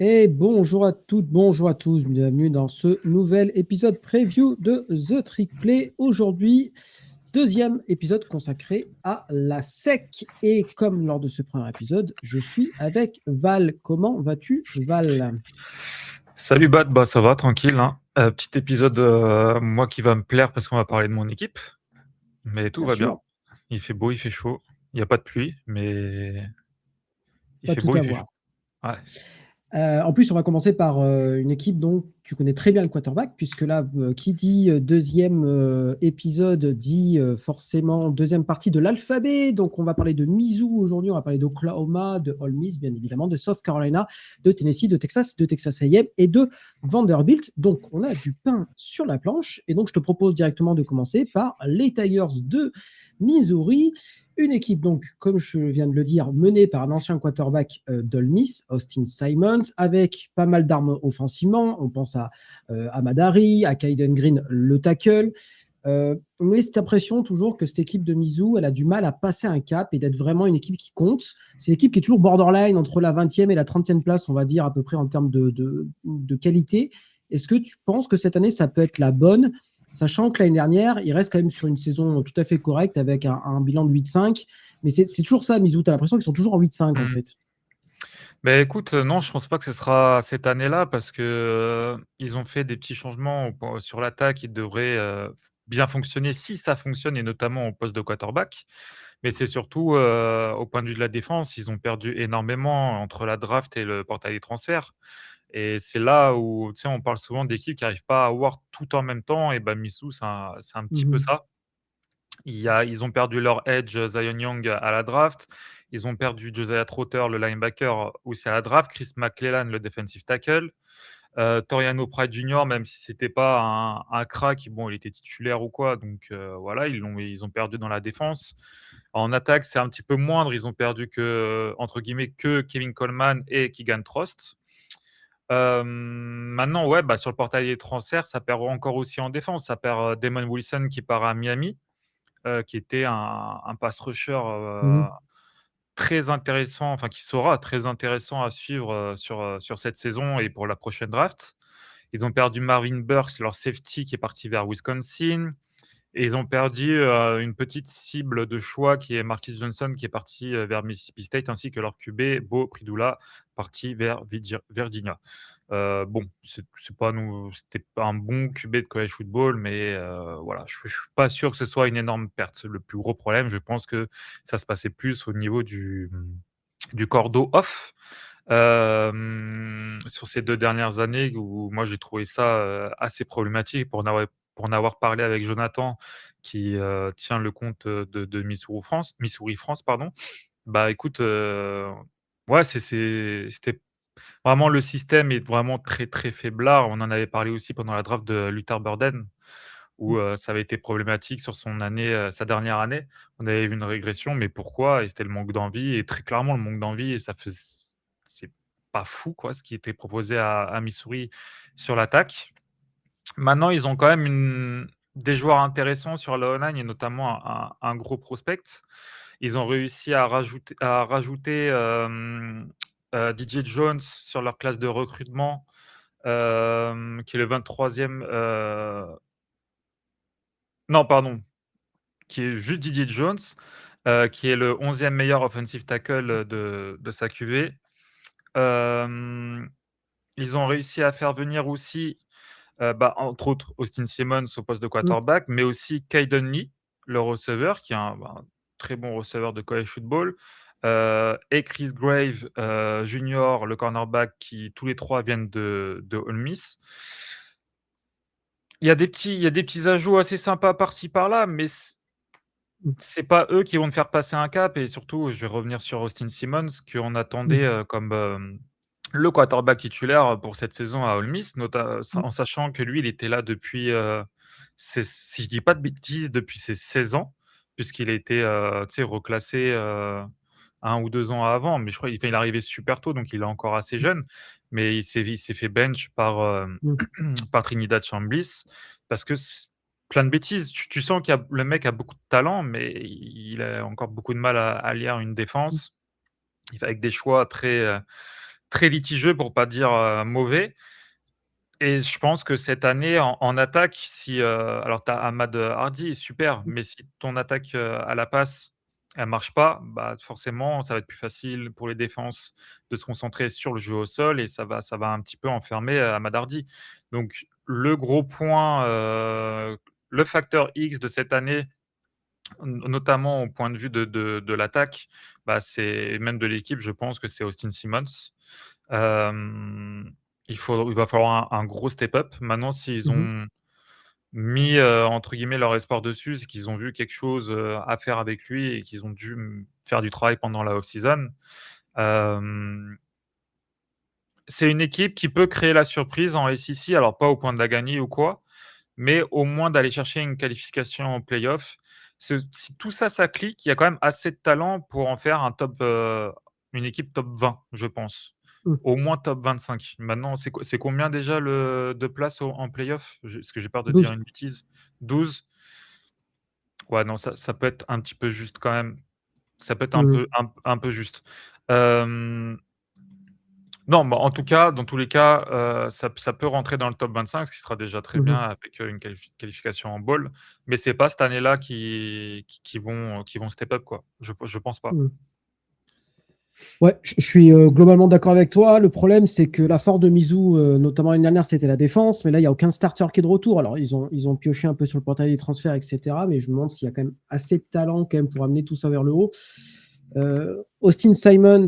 Et bonjour à toutes, bonjour à tous, bienvenue dans ce nouvel épisode preview de The Trick Play. Aujourd'hui, deuxième épisode consacré à la SEC. Et comme lors de ce premier épisode, je suis avec Val. Comment vas-tu, Val? Salut Bat, bah ça va, tranquille, hein. Petit épisode, moi qui va me plaire parce qu'on va parler de mon équipe, mais tout Bien va bien. sûr, Il fait beau, il fait chaud. Il n'y a pas de pluie, mais il pas fait tout beau, à il fait chaud. voir. Ouais. En plus, on va commencer par une équipe dont tu connais très bien le quarterback, puisque là, qui dit deuxième épisode dit forcément deuxième partie de l'alphabet. Donc, on va parler de Mizzou aujourd'hui, on va parler d'Oklahoma, de Ole Miss, bien évidemment, de South Carolina, de Tennessee, de Texas A&M et de Vanderbilt. Donc, on a du pain sur la planche. Et donc, je te propose directement de commencer par les Tigers de Missouri. Une équipe, donc, comme je viens de le dire, menée par un ancien quarterback d'Ole Miss, Austin Simons, avec pas mal d'armes offensivement. On pense à Amadari, à Kaiden Green, le tackle. On a cette impression toujours que cette équipe de Mizzou, elle a du mal à passer un cap et d'être vraiment une équipe qui compte. C'est une équipe qui est toujours borderline entre la 20e et la 30e place, on va dire, à peu près en termes de qualité. Est-ce que tu penses que cette année, ça peut être la bonne, sachant que l'année dernière, il reste quand même sur une saison tout à fait correcte avec un bilan de 8-5. Mais c'est toujours ça, Mizzou. Tu as l'impression qu'ils sont toujours en 8-5, en Mm. fait. Ben écoute, non, je pense pas que ce sera cette année-là parce que ils ont fait des petits changements sur l'attaque qui devraient bien fonctionner si ça fonctionne et notamment au poste de quarterback. Mais c'est surtout au point de vue de la défense, ils ont perdu énormément entre la draft et le portail des transferts. Et c'est là où, tu sais, on parle souvent d'équipes qui n'arrivent pas à avoir tout en même temps. Et ben, Missou, c'est un petit peu Mhm. ça. Ils ont perdu leur edge Zion Young à la draft. Ils ont perdu Josiah Trotter, le linebacker, aussi à la draft. Chris McClellan, le defensive tackle. Toriano Pride Jr., même si c'était pas un crack, bon, il était titulaire ou quoi. Donc voilà, ils ont perdu dans la défense. En attaque, c'est un petit peu moindre. Ils ont perdu entre guillemets, que Kevin Coleman et Keegan Trost. Maintenant, ouais, bah, sur le portail des transferts, ça perd encore aussi en défense. Ça perd Damon Wilson qui part à Miami, qui était un pass rusher Mhm. très intéressant, enfin qui sera très intéressant à suivre sur cette saison et pour la prochaine draft. Ils ont perdu Marvin Burks, leur safety, qui est parti vers Wisconsin. Et ils ont perdu une petite cible de choix qui est Marquis Johnson, qui est parti vers Mississippi State, ainsi que leur QB, Beau Pribula, parti vers Virginia. Bon, c'est pas nous, c'était pas un bon QB de college football, mais voilà, je suis pas sûr que ce soit une énorme perte. Le plus gros problème, je pense que ça se passait plus au niveau du cordeau off. Sur ces 2 dernières années où moi j'ai trouvé ça, assez problématique pour en avoir parlé avec Jonathan qui, tient le compte, de Missouri France, pardon. Bah, écoute, ouais, c'était vraiment le système est vraiment très, très faiblard. On en avait parlé aussi pendant la draft de Luther Burden où, ça avait été problématique sur sa dernière année. On avait vu une régression, mais pourquoi? Et c'était le manque d'envie et très clairement le manque d'envie et c'est pas fou quoi, ce qui était proposé à Missouri sur l'attaque. Maintenant, ils ont quand même des joueurs intéressants sur la O-line et notamment un gros prospect. Ils ont réussi à rajouter, DJ Jones sur leur classe de recrutement, qui est le 23e, non pardon, qui est juste Didier Jones, qui est le 11e meilleur offensive tackle de sa QV. Hem, Ils ont réussi à faire venir aussi, bah, entre autres, Austin Simmons au poste de Mhm. quarterback, mais aussi Caden Lee, le receveur, qui est un très bon receveur de college football, et Chris Grave, junior, le cornerback, qui tous les 3 viennent de Ole Miss. Il y a des petits ajouts assez sympas par-ci par-là, mais c'est pas eux qui vont te faire passer un cap et surtout, je vais revenir sur Austin Simmons qu'on attendait, Mhm. comme, le quarterback titulaire pour cette saison à Ole Miss, en Mhm. sachant que lui, il était là depuis, si je dis pas de bêtises, depuis ses 16 ans, puisqu'il a été, tu sais, reclassé, 1 ou 2 ans avant, mais je crois il est arrivé super tôt, donc il est encore assez jeune, mais il s'est fait bench par, Mhm. par Trinidad Chambliss parce que plein de bêtises. Tu sens le mec a beaucoup de talent, mais il a encore beaucoup de mal à lire une défense. Il fait avec des choix très, très litigieux pour pas dire, mauvais. Et je pense que cette année en attaque, si, alors tu as Ahmad, Hardy, super, mais si ton attaque, à la passe, elle marche pas, bah, forcément, ça va être plus facile pour les défenses de se concentrer sur le jeu au sol et ça va un petit peu enfermer, Ahmad Hardy. Donc le gros point, le facteur X de cette année, notamment au point de vue de l'attaque, bah, c'est même de l'équipe, je pense que c'est Austin Simmons. Hem, il va falloir un gros step up. Maintenant, s'ils Mmh. ont mis, entre guillemets «leur espoir» dessus, c'est qu'ils ont vu quelque chose, à faire avec lui et qu'ils ont dû, faire du travail pendant la off season. Hem, c'est une équipe qui peut créer la surprise en SEC, alors pas au point de la gagner ou quoi, mais au moins d'aller chercher une qualification en play-off. Si tout ça, ça clique, il y a quand même assez de talent pour en faire une équipe top 20, je pense. Mmh. Au moins top 25. Maintenant, c'est combien déjà de places en play-off? Parce que j'ai peur de dire 12. une bêtise. 12. Ouais, non, ça peut être un petit peu juste quand même. Ça peut être Mmh. un peu juste. Hem Non, bah, en tout cas, dans tous les cas, ça peut rentrer dans le top 25, ce qui sera déjà très bien Mmh. avec, une qualification en bowl. Mais c'est pas cette année-là qui vont step up, quoi. Je pense pas. Mmh. Ouais, je suis globalement d'accord avec toi. Le problème, c'est que la force de Mizzou, notamment l'année dernière, c'était la défense. Mais là, il n'y a aucun starter qui est de retour. Alors, ils ont pioché un peu sur le portail des transferts, etc. Mais je me demande s'il y a quand même assez de talent quand même pour amener tout ça vers le haut. Austin Simons,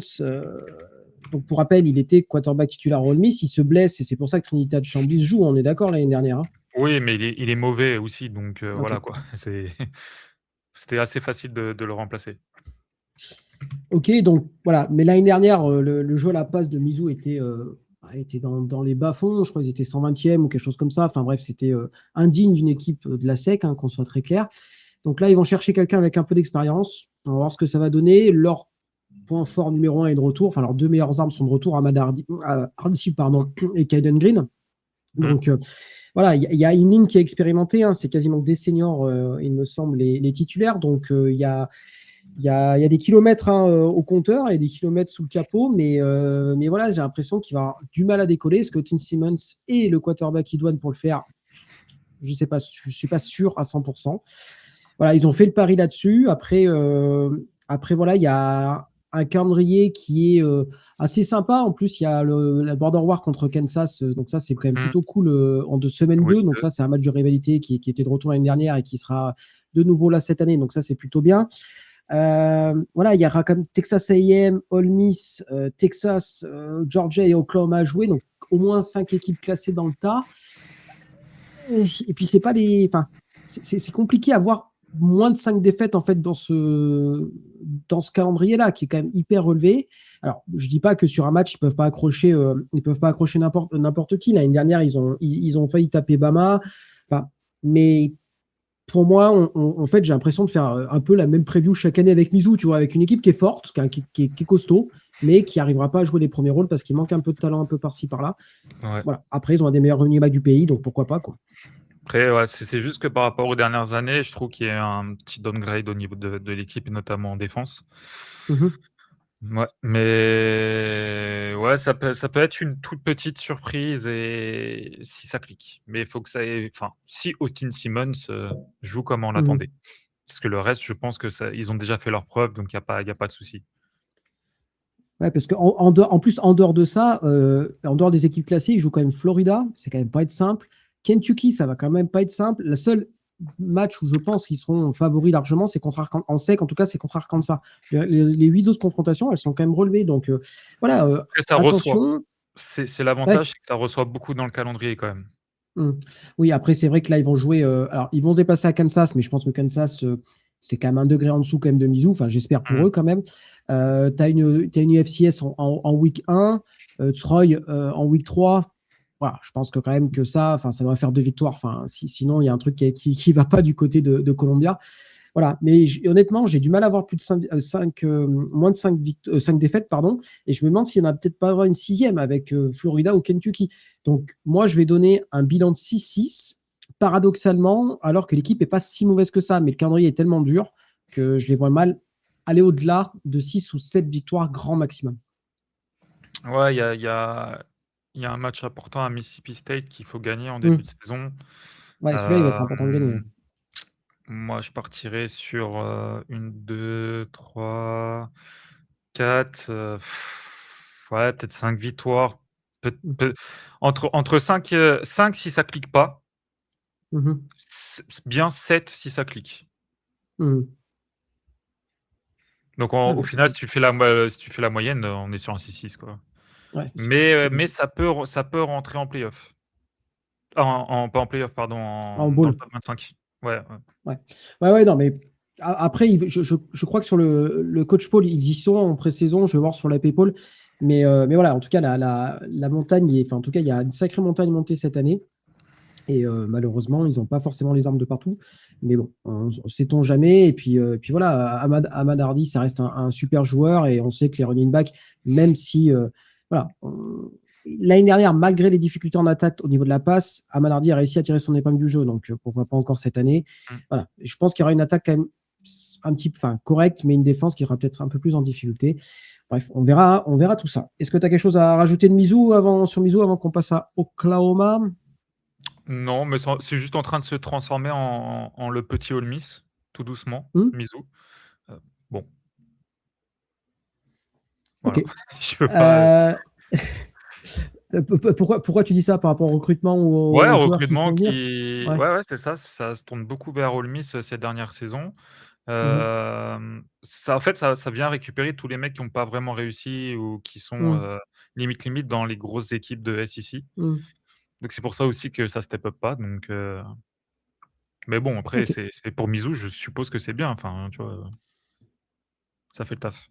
donc pour rappel, il était quarterback titulaire à Ole Miss. Il se blesse et c'est pour ça que Trinidad Chambly joue. On est d'accord l'année dernière, hein. Oui, mais il est mauvais aussi, donc Ok. voilà, quoi. C'était assez facile de le remplacer. Ok, donc voilà. Mais l'année dernière, le jeu à la passe de Mizzou était dans les bas-fonds. Je crois qu'ils étaient 120e ou quelque chose comme ça. Enfin bref, c'était indigne d'une équipe de la SEC, hein, qu'on soit très clair. Donc là, ils vont chercher quelqu'un avec un peu d'expérience. On va voir ce que ça va donner. Leur point fort numéro un est de retour. Enfin, leurs deux meilleures armes sont de retour, Ahmad Hardy, pardon, et Caden Green. Mmh. Donc voilà, il y a une ligne qui est expérimentée, hein. C'est quasiment des seniors, il me semble, les titulaires. Donc il y a des kilomètres, hein, au compteur et des kilomètres sous le capot, mais voilà, j'ai l'impression qu'il va avoir du mal à décoller. Est-ce que Tim Simmons est le quarterback idoine pour le faire? Je sais pas, je suis pas sûr à 100%. Voilà, ils ont fait le pari là-dessus. Après voilà, il y a un calendrier qui est assez sympa. En plus, il y a la Border War contre Kansas. Donc ça, c'est quand même Mmh. plutôt cool, en semaine Oui, 2. Donc ça, c'est un match de rivalité qui était de retour l'année dernière et qui sera de nouveau là cette année. Donc ça, c'est plutôt bien. Voilà, il y aura comme Texas A&M, Ole Miss, Texas, Georgia et Oklahoma à jouer. Donc au moins 5 équipes classées dans le tas. Et puis c'est pas les, enfin, c'est compliqué à avoir moins de 5 défaites en fait dans ce calendrier-là qui est quand même hyper relevé. Alors je dis pas que sur un match ils peuvent pas accrocher n'importe qui. L'année dernière ils ont failli taper Bama. Enfin, mais pour moi, en fait, j'ai l'impression de faire un peu la même preview chaque année avec Mizzou, tu vois, avec une équipe qui est forte, qui est costaud, mais qui n'arrivera pas à jouer les premiers rôles parce qu'il manque un peu de talent un peu par-ci, par-là. ouais. Voilà. Après, ils ont un des meilleurs running backs du pays, donc pourquoi pas, quoi. Après, ouais, c'est juste que par rapport aux dernières années, je trouve qu'il y a un petit downgrade au niveau de l'équipe et notamment en défense. Mhm. Ouais, mais ouais, ça peut être une toute petite surprise et si ça clique. Mais il faut que ça ait enfin, si Austin Simmons, joue comme on Mhm. l'attendait. Parce que le reste, je pense que ça ils ont déjà fait leurs preuves, donc il y a pas de souci. Ouais, parce en plus, en dehors de ça, en dehors des équipes classées, ils jouent quand même Florida, c'est quand même pas être simple. Kentucky, ça va quand même pas être simple. La seule match où je pense qu'ils seront favoris largement, c'est contre en sec, en tout cas, c'est contre Arkansas. Les 8 autres confrontations, elles sont quand même relevées. Donc voilà, Après ça reçoit. attention. C'est Ouais. l'avantage, c'est que ça reçoit beaucoup dans le calendrier quand même. Mm. Oui, après, c'est vrai que là, ils vont jouer. Alors, ils vont se déplacer à Kansas, mais je pense que Kansas, c'est quand même un degré en dessous quand même de Mizzou. Enfin, j'espère pour Mmh. eux quand même. T'as une FCS en week 1, Troy en week 3. Voilà, je pense que quand même que enfin, ça doit faire 2 victoires. Enfin, sinon, il y a un truc qui va pas du côté de Columbia. Voilà, mais honnêtement, j'ai du mal à avoir plus de 5, moins de 5 défaites, pardon, et je me demande s'il n'y en a peut-être pas une sixième avec Florida ou Kentucky. Donc, moi, je vais donner un bilan de 6-6, paradoxalement, alors que l'équipe n'est pas si mauvaise que ça, mais le calendrier est tellement dur que je les vois mal aller au-delà de 6 ou 7 victoires grand maximum. Ouais, il y a un match important à Mississippi State qu'il faut gagner en début Mmh. de saison. Ouais, celui-là, il va être important de gagner, ouais. Hem, Moi, je partirais sur, 1, 2, 3, 4, ouais, peut-être 5 victoires. Mmh. Peut entre 5 si ça clique pas, Mmh mh. bien 7 si ça clique. Mmh. Donc Ouais, au bah, final, si tu fais la moyenne, on est sur un 6-6 quoi. ouais, Mais logique. ça peut rentrer en playoff. Pas en playoff, pardon, En dans le bowl. top 25. Ouais, ouais. Ouais. Ouais, ouais, non, mais après, je crois que sur le coach Paul, ils y sont en pré-saison. Je vais voir sur la Paypal. Mais voilà, en tout cas, la montagne, enfin, en tout cas, il y a une sacrée montagne montée cette année. Et malheureusement, ils n'ont pas forcément les armes de partout. Mais bon, sait-on jamais. Et puis voilà, Ahmad Hardy, ça reste un super joueur. Et on sait que les running backs, même si, voilà, l'année dernière, malgré les difficultés en attaque au niveau de la passe, Ahmad Hardy a réussi à tirer son épingle du jeu. Donc pourquoi pas encore cette année. Mmh. Voilà, je pense qu'il y aura une attaque quand même enfin, correcte, mais une défense qui sera peut-être un peu plus en difficulté. Bref, on verra tout ça. Est-ce que tu as quelque chose à rajouter de sur Mizzou avant qu'on passe à Oklahoma? Non, mais c'est juste en train de se transformer en le petit Ole Miss, tout doucement, Hmm. Mizzou. Bon, Ok. voilà. Je peux pas, Euh, pourquoi tu dis ça par rapport au recrutement ou ouais, aux joueurs qui recrutement font venir? qui Ouais. ouais, ouais, c'est ça, ça se tourne beaucoup vers Ole Miss, ces dernières saisons. Mhm. Ça en fait, ça vient récupérer tous les mecs qui ont pas vraiment réussi ou qui sont, Mhm. limite dans les grosses équipes de SEC. Mhm. Donc c'est pour ça aussi que ça step up pas, mais bon, après, Ok. c'est pour Mizzou, je suppose que c'est bien, enfin, tu vois? Ça fait le taf.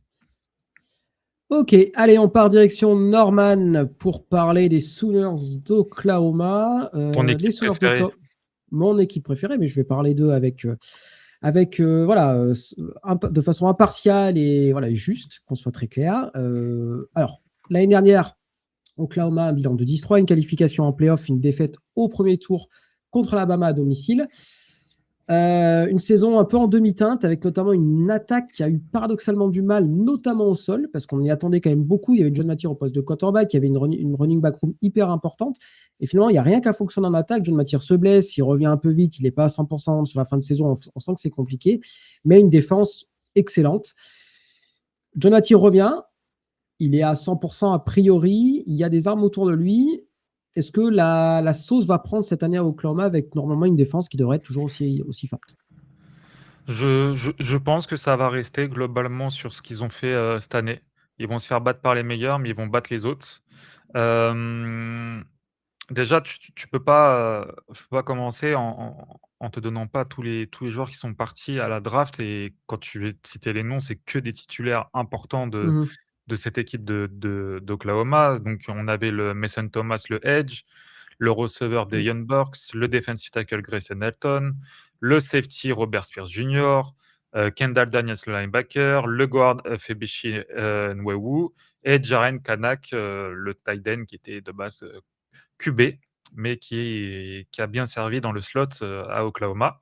Ok. Allez, on part direction Norman pour parler des Sooners d'Oklahoma. Ton Les équipe Sooners préférée? d'Oklahoma, mon équipe préférée, mais je vais parler d'eux avec voilà, de façon impartiale et voilà, juste, qu'on soit très clair. Alors, l'année dernière, Oklahoma, un bilan de 10-3, une qualification en playoff, une défaite au premier tour contre l'Alabama à domicile. Une saison un peu en demi-teinte, avec notamment une attaque qui a eu paradoxalement du mal, notamment au sol, parce qu'on y attendait quand même beaucoup. Il y avait John Mathieu au poste de quarterback, il y avait une running back room hyper importante. Et finalement, il n'y a rien qu'à fonctionner en attaque. John Mathieu se blesse, il revient un peu vite, il n'est pas à 100% sur la fin de saison. On sent que c'est compliqué, mais une défense excellente. John Mathieu revient, il est à 100% a priori, il y a des armes autour de lui. Est-ce que la sauce va prendre cette année à Oklahoma avec normalement une défense qui devrait être toujours aussi forte? Je pense que ça va rester globalement sur ce qu'ils ont fait, cette année. Ils vont se faire battre par les meilleurs, mais ils vont battre les autres. Hem, Déjà, tu peux pas, je peux pas commencer en te donnant pas tous les joueurs qui sont partis à la draft et quand tu vais citer les noms, c'est que des titulaires importants de Mhm. de cette équipe d'Oklahoma. Donc on avait le Mason Thomas, le edge, le receveur Mm. Deion Burks, le defensive tackle Grayson Elton, le safety Robert Spears Jr., Kendall Daniels, le linebacker, le guard Febishi Nwewu et Jaren Kanak, le tight end qui était de base, QB, mais qui a bien servi dans le slot, à Oklahoma.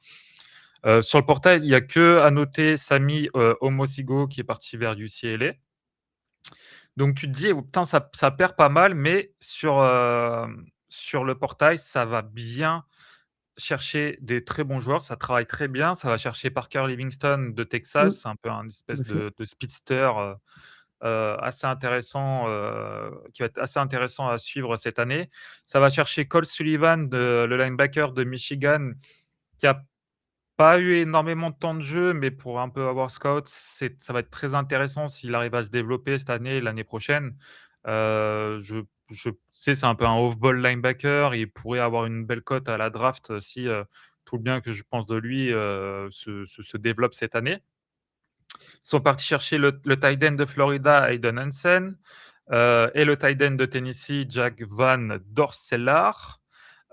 Sur le portail, il y a que à noter Sami, Omosigo qui est parti vers UCLA. Donc tu te dis: «Oh putain, ça perd pas mal», mais sur le portail, ça va bien chercher des très bons joueurs, ça travaille très bien. Ça va chercher Parker Livingston de Mm. Texas, c'est un peu un Tout à espèce fait. de speedster, assez intéressant, qui va être assez intéressant à suivre cette année. Ça va chercher Cole Sullivan, le linebacker de Michigan, qui a pas eu énormément de temps de jeu, mais pour un peu avoir scout, ça va être très intéressant s'il arrive à se développer cette année et l'année prochaine. Je sais, c'est un peu un off-ball linebacker. Il pourrait avoir une belle cote à la draft si, tout le bien que je pense de lui, se développe cette année. Ils sont partis chercher le tight end de Florida, Hayden Hansen, et le tight end de Tennessee, Jack Van Dorselar,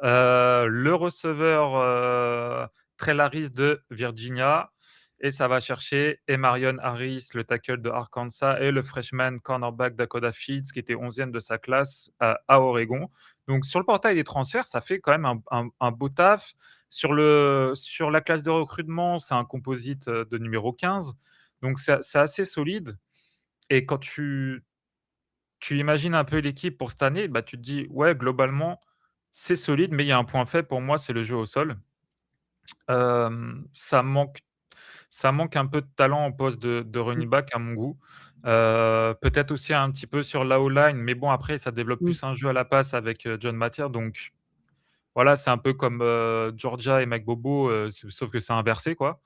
le receveur, Trell Harris de Virginia et ça va chercher Emarion Harris, le tackle de Arkansas et le freshman cornerback Dakota Fields qui était 11e de sa classe à Oregon. Donc sur le portail des transferts, ça fait quand même un beau taf. Sur la classe de recrutement, c'est un composite, de numéro 15, donc c'est assez solide et quand tu tu imagines un peu l'équipe pour cette année, bah, tu te dis: «Ouais, globalement, c'est solide», mais il y a un point faible pour moi, c'est le jeu au sol. Ça manque un peu de talent au poste de Mmh, running back à mon goût. Peut-être aussi un petit peu sur la O-line, mais bon après ça développe mmh, plus un jeu à la passe avec, John Matier donc voilà, c'est un peu comme, Georgia et Mike Bobo, sauf que c'est inversé quoi.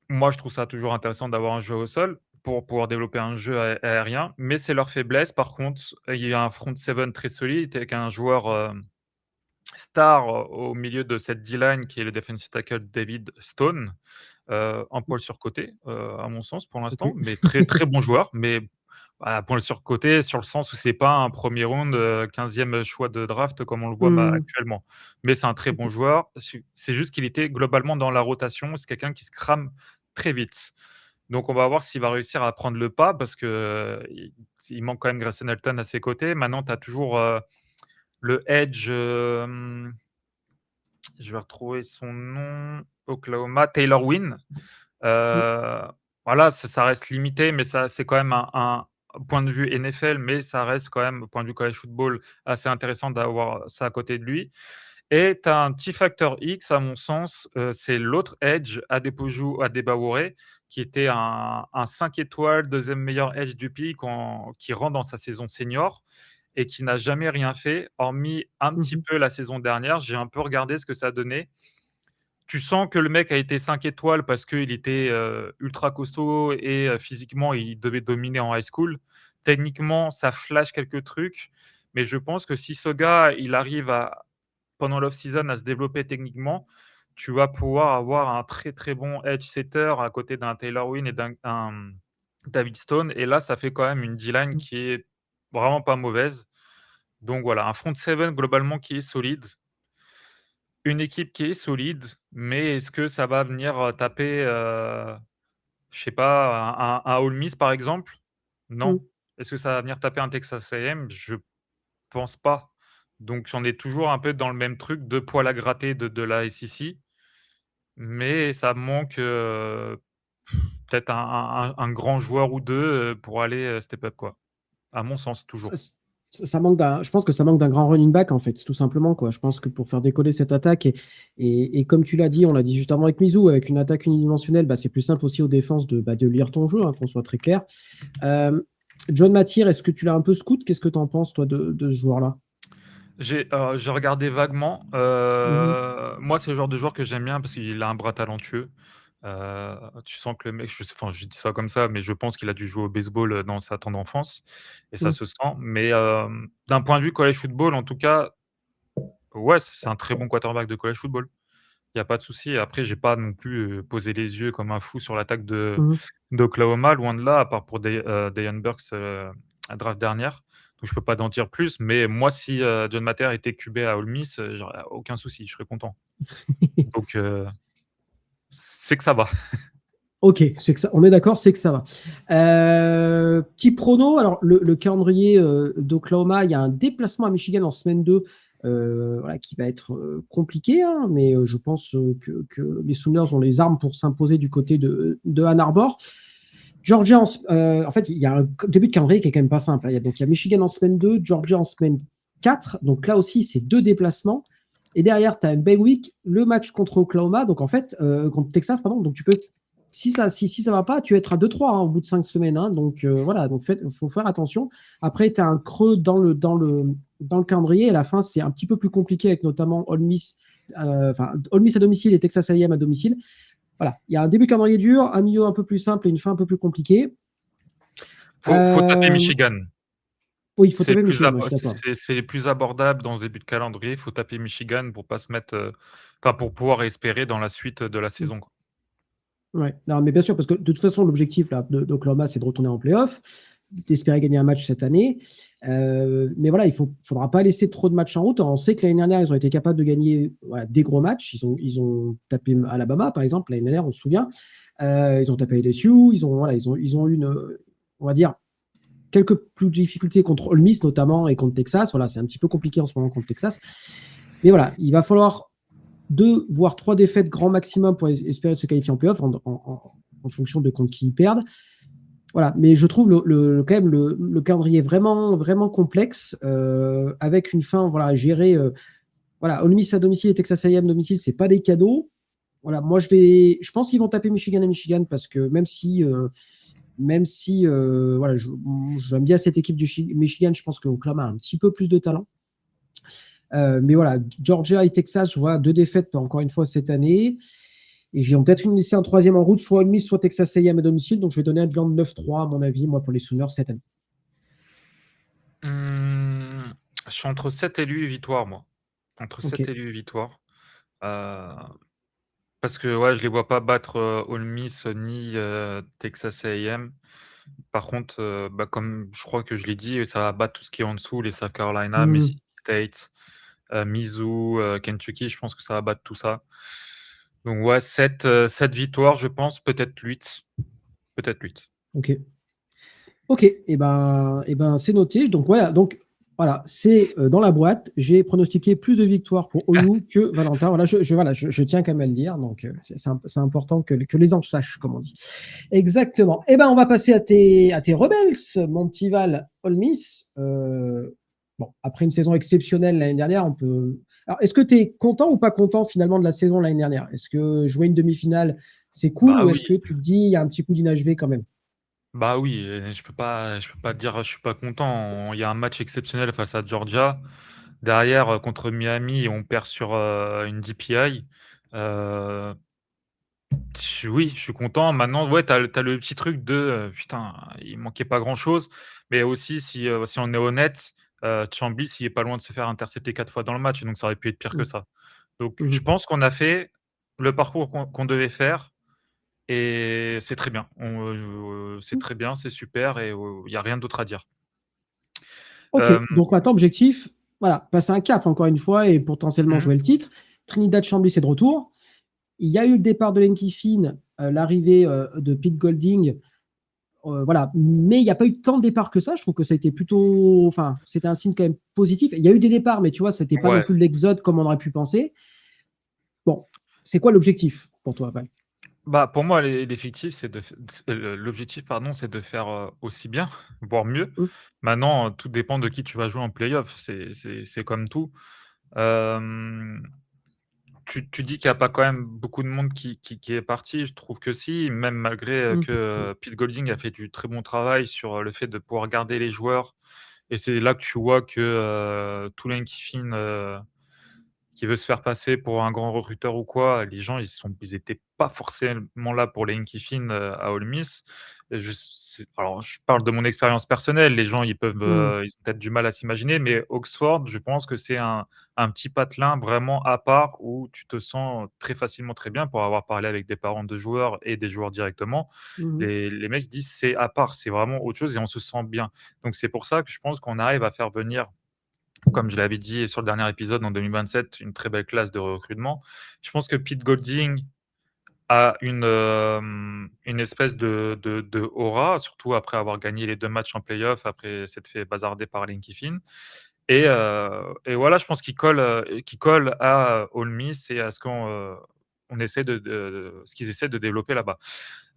Moi je trouve ça toujours intéressant d'avoir un jeu au sol pour pouvoir développer un jeu aérien, mais c'est leur faiblesse. Par contre, il y a un front seven très solide avec un joueur, star, au milieu de cette D-line qui est le defensive tackle David Stone. Un poil surcoté, à mon sens pour l'instant, OK. mais très, très bon joueur, mais voilà, poil surcoté sur le sens où c'est pas un 1er round, 15e choix de draft comme on le voit Mmh, actuellement. Mais c'est un très bon OK. joueur, c'est juste qu'il était globalement dans la rotation, c'est quelqu'un qui se crame très vite. Donc on va voir s'il va réussir à prendre le pas parce que, il manque quand même Grayson Halton à ses côtés. Maintenant tu as toujours, le edge, je vais retrouver son nom, Oklahoma, Taylor Wynn. Mmh, Heu, voilà, ça reste limité, mais ça c'est quand même un point de vue NFL, mais ça reste quand même, au point de vue college football, assez intéressant d'avoir ça à côté de lui et tu as un petit facteur X à mon sens, c'est l'autre edge, Adebawore, qui était un 5 étoiles, 2e meilleur edge du pick qui rentre dans sa saison senior et qui n'a jamais rien fait, hormis un mmh petit mh, peu la saison dernière. J'ai un peu regardé ce que ça donnait. Tu sens que le mec a été 5 étoiles parce qu'il était, ultra costaud et physiquement, il devait dominer en high school. Techniquement, ça flash quelques trucs, mais je pense que si ce gars, il arrive à pendant l'off season à se développer techniquement, tu vas pouvoir avoir un très, très bon edge setter à côté d'un Taylor Wynn et d'un David Stone et là, ça fait quand même une D-line mmh, qui est vraiment pas mauvaise. Donc voilà, un front seven globalement qui est solide. Une équipe qui est solide, mais est-ce que ça va venir, taper, je sais pas, un Ole Miss par exemple? mmh. Non. Est-ce que ça va venir taper un Texas A&M? Je pense pas. Donc on est toujours un peu dans le même truc, 2 poils à gratter de la SEC, mais ça manque, peut-être un grand joueur ou 2 pour aller, step up quoi, à mon sens Ça toujours. ça manque d'un je pense que ça manque d'un grand running back, en fait, tout simplement, quoi. Je pense que pour faire décoller cette attaque et comme tu l'as dit, on l'a dit juste avant avec Mizou, avec une attaque unidimensionnelle, bah, c'est plus simple aussi aux défenses de lire ton jeu, hein, qu'on soit très clair. Hem, John Mathieu, est-ce que tu l'as un peu scout? Qu'est-ce que tu en penses, toi, de ce joueur-là? J'ai regardé vaguement, Mmh mh. moi, c'est le genre de joueur que j'aime bien parce qu'il a un bras talentueux. Tu sens que le mec, je dis ça comme ça, mais je pense qu'il a dû jouer au baseball, dans sa tendre enfance et ça Mmh. se sent. Mais, d'un point de vue college football, en tout cas, ouais, c'est un très bon quarterback de college football. Il y a pas de souci. Après, j'ai pas non plus, posé les yeux comme un fou sur l'attaque Mmh. d'Oklahoma, loin de là, à part pour Deion Burks, à draft dernière. Donc je peux pas t'en dire plus, mais moi, si, John Mater était QB à Ole Miss, j'aurais aucun souci, je serais content. Donc, c'est que ça va. OK, c'est que ça on est d'accord, c'est que ça va. Petit prono, alors le calendrier, d'Oklahoma, il y a un déplacement à Michigan en semaine 2, voilà, qui va être, compliqué, hein, mais je pense, que les Sooners ont les armes pour s'imposer du côté de Ann Arbor. Georgia en fait, il y a un début de calendrier qui est quand même pas simple, hein. Il y a Michigan en semaine 2, Georgia en semaine 4, donc là aussi, c'est 2 déplacements et derrière, tu as un bye week, le match contre Oklahoma, donc en fait, contre Texas, pardon, donc tu peux si ça va pas, tu vas être à 2-3 hein, au bout de 5 semaines, hein, donc voilà, donc faut faire attention. Après, tu as un creux dans le calendrier et à la fin, c'est un petit peu plus compliqué avec notamment Ole Miss, enfin Ole Miss à domicile et Texas A&M à domicile. Voilà, il y a un début de calendrier dur, un milieu un peu plus simple et une fin un peu plus compliquée. Faut taper Euh, Michigan. oui, il faut taper Michigan, ouais, je suis d'accord. C'est les plus abordables dans ce début de calendrier. Faut taper Michigan pour pas se mettre, enfin pour pouvoir espérer dans la suite de la Mm. saison, quoi. Ouais, non, mais bien sûr, parce que de toute façon, l'objectif là, d'Oklahoma, c'est de retourner en playoff, d'espérer gagner un match cette année. Mais voilà, il ne faudra pas laisser trop de matchs en route. On sait que l'année dernière, ils ont été capables de gagner voilà, des gros matchs. Ils ont tapé Alabama, par exemple, l'année dernière, on se souvient. Ils ont tapé LSU. Ils ont eu on va dire, quelques plus de difficultés contre Ole Miss, notamment, et contre Texas. Voilà, c'est un petit peu compliqué en ce moment contre Texas. Mais voilà, il va falloir 2 voire 3 défaites grand maximum pour espérer se qualifier en playoff en fonction de contre qui ils perdent. Voilà, mais je trouve quand même le calendrier vraiment, vraiment complexe, avec une fin, voilà, gérée. Voilà, Ole Miss à domicile et Texas A&M à domicile, c'est pas des cadeaux. Voilà, moi je pense qu'ils vont taper Michigan à Michigan parce que même si voilà, j'aime bien cette équipe du Michigan, je pense que Oklahoma a un petit peu plus de talent. Mais voilà, Georgia et Texas, je vois 2 défaites encore une fois cette année. Et j'ai peut-être une laisser un troisième en route, soit Ole Miss, soit Texas A&M à domicile. Donc je vais donner un bilan de 9-3 à mon avis, moi, pour les Sooners cette année. Mmh, je suis entre 7 et 8 victoires, moi. Entre Ok. 7 et 8 victoires. Heu, Parce que, ouais, je les vois pas battre, Ole Miss ni, Texas A&M. Par contre, bah, comme je crois que je l'ai dit, ça va battre tout ce qui est en dessous, les South Carolina, Hmm. Mississippi State, Mizzou, Kentucky, je pense que ça va battre tout ça. Donc ouais, 7 victoires, je pense, peut-être 8. Peut-être 8. Ok. Ok. Et ben, c'est noté. Donc voilà, c'est dans la boîte. J'ai pronostiqué plus de victoires pour OU que Valentin. Voilà, je tiens quand même à le dire. Donc c'est important que les gens sachent, comme on dit. Exactement. Et ben, on va passer à tes Rebels, mon petit Val Ole Miss. Bon, après une saison exceptionnelle l'année dernière, on peut. Alors, est-ce que tu es content ou pas content finalement de la saison l'année dernière? Est-ce que jouer une demi-finale, c'est cool, Bah ou est-ce oui, que tu te dis il y a un petit coup d'inachevé quand même? bah oui, je peux pas dire je suis pas content. Il y a un match exceptionnel face à Georgia. Derrière, contre Miami, on perd sur, une DPI. Heu, oui, je suis content. Maintenant, ouais, tu le petit truc de, putain, il manquait pas grand-chose. Mais aussi, si on est honnête, Chambis, il est pas loin de se faire intercepter 4 fois dans le match, donc ça aurait pu être pire que Mm. ça. Donc je Mhm. pense qu'on a fait le parcours qu'on devait faire. Et c'est très bien. C'est très bien, c'est super et il y a rien d'autre à dire. Ok, Hem, donc maintenant, objectif, voilà, passer un cap encore une fois et potentiellement mmh, jouer le titre. Trinidad Chambly, c'est de retour. Il y a eu le départ de Lenky Finn, l'arrivée de Pete Golding. Voilà, mais il n'y a pas eu tant de départs que ça. Je trouve que ça a été plutôt. Enfin, c'était un signe quand même positif. Il y a eu des départs, mais tu vois, c'était pas non ouais. plus l'exode comme on aurait pu penser. Bon, c'est quoi l'objectif pour toi, Val? Bah, pour moi, l'effectif, c'est de f l'objectif, pardon, c'est de faire, aussi bien, voire mieux. Hum, Maintenant, tout dépend de qui tu vas jouer en play-off, c'est comme tout. Hem, tu dis qu'il y a pas quand même beaucoup de monde qui est parti. Je trouve que si, même malgré, hum, que, hum, Pete Golding a fait du très bon travail sur, le fait de pouvoir garder les joueurs et c'est là que tu vois que, Tulane Kiffin, qui veut se faire passer pour un grand recruteur ou quoi, les gens, ils étaient pas forcément là pour Lane Kiffin, à Ole Miss. Et alors je parle de mon expérience personnelle, les gens, hum, ils ont peut-être du mal à s'imaginer, mais Oxford, je pense que c'est un petit patelin vraiment à part où tu te sens très facilement très bien pour avoir parlé avec des parents de joueurs et des joueurs directement. hum, Les mecs disent: «C'est à part, c'est vraiment autre chose et on se sent bien». Donc c'est pour ça que je pense qu'on arrive à faire venir, comme je l'avais dit sur le dernier épisode en 2027, une très belle classe de recrutement. Je pense que Pete Golding a une espèce de aura, surtout après avoir gagné les 2 matchs en play-off, après s'être fait bazarder par Lane Kiffin et voilà, je pense qu'il colle à Ole Miss et à ce on essaie ce qu'ils essaient de développer là-bas.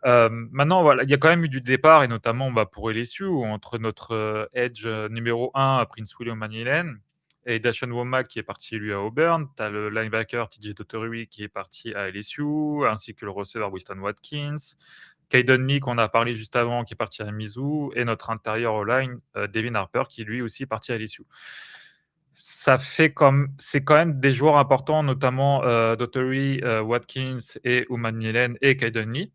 Maintenant, voilà, il y a quand même eu du départ et notamment, bah, pour LSU entre notre, edge, numéro 1, Prince William Manilen et Dashawn Womack qui est parti lui à Auburn. Tu as le linebacker TJ Totorui qui est parti à LSU, ainsi que le receveur Winston Watkins. Caden Lee qu'on a parlé juste avant qui est parti à Mizzou et notre intérieur O-line, Devin Harper qui lui aussi est parti à LSU. C'est quand même des joueurs importants, notamment, Daughtry, Watkins et Umanmielen et Caden Lee.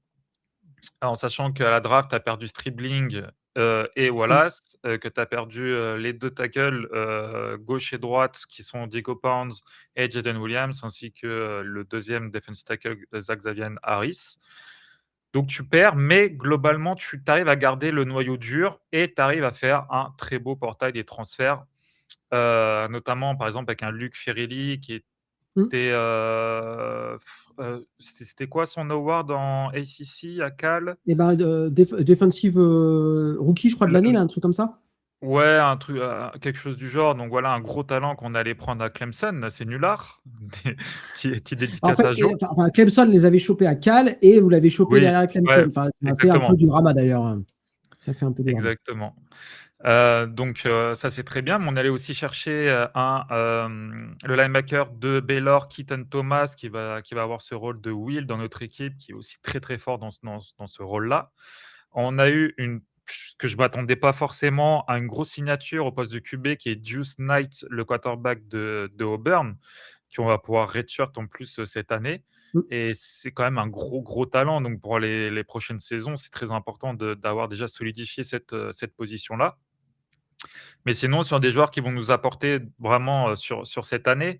En sachant qu'à la draft, tu as perdu Stribling, et hum, Wallace, que tu as perdu, les 2 tackles, gauche et droite qui sont Diego Pounds et Jaden Williams, ainsi que, le deuxième defensive tackle, Zach Xavier Harris. Donc tu perds, mais globalement, tu arrives à garder le noyau dur et tu arrives à faire un très beau portail des transferts, notamment, par exemple, avec un Luc Ferrelli qui hum. était, c'était quoi son award en ACC à Cal? Et ben, defensive rookie, je crois, de l'année, là, un truc comme ça. Ouais, un truc, quelque chose du genre, donc voilà, un gros talent qu'on allait prendre à Clemson, c'est nulard. Petit En dédicace fait, à Joe. Clemson les avait chopés à Cal et vous l'avez chopé Oui, derrière ouais, Clemson. Enfin, ça a fait un peu exactement. du drama d'ailleurs. Ça fait un peu lourd. Exactement. Donc ça, c'est très bien, mais on allait aussi chercher, le linebacker de Baylor, Keaton Thomas, qui va avoir ce rôle de Will dans notre équipe, qui est aussi très, très fort dans ce rôle-là. On a eu ce que je m'attendais pas forcément à une grosse signature au poste de QB qui est Deuce Knight, le quarterback de Auburn, qu'on va pouvoir redshirt en plus, cette année Mmh. et c'est quand même un gros, gros talent donc pour les prochaines saisons, c'est très important d'avoir déjà solidifié cette position-là. Mais sinon, sur des joueurs qui vont nous apporter vraiment, sur cette année,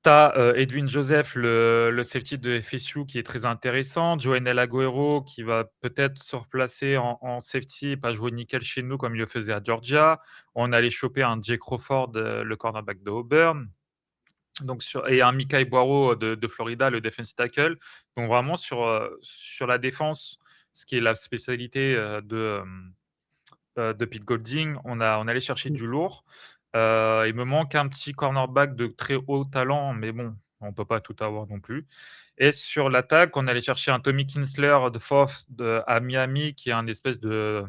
tu as, Edwin Joseph, le safety de FSU qui est très intéressant. Joenel Aguero qui va peut-être se replacer en safety et pas jouer nickel chez nous comme il le faisait à Georgia. On allait choper un Jake Crawford, le cornerback de Auburn. Donc et un Micah Boiro de Florida, le defensive tackle. Donc vraiment sur la défense, ce qui est la spécialité, de Pete Golding, on allait chercher Mmh. du lourd. Il me manque un petit cornerback de très haut talent, mais bon, on peut pas tout avoir non plus. Et sur l'attaque, on allait chercher un Tommy Kinsler de Fourth à Miami, qui est un espèce de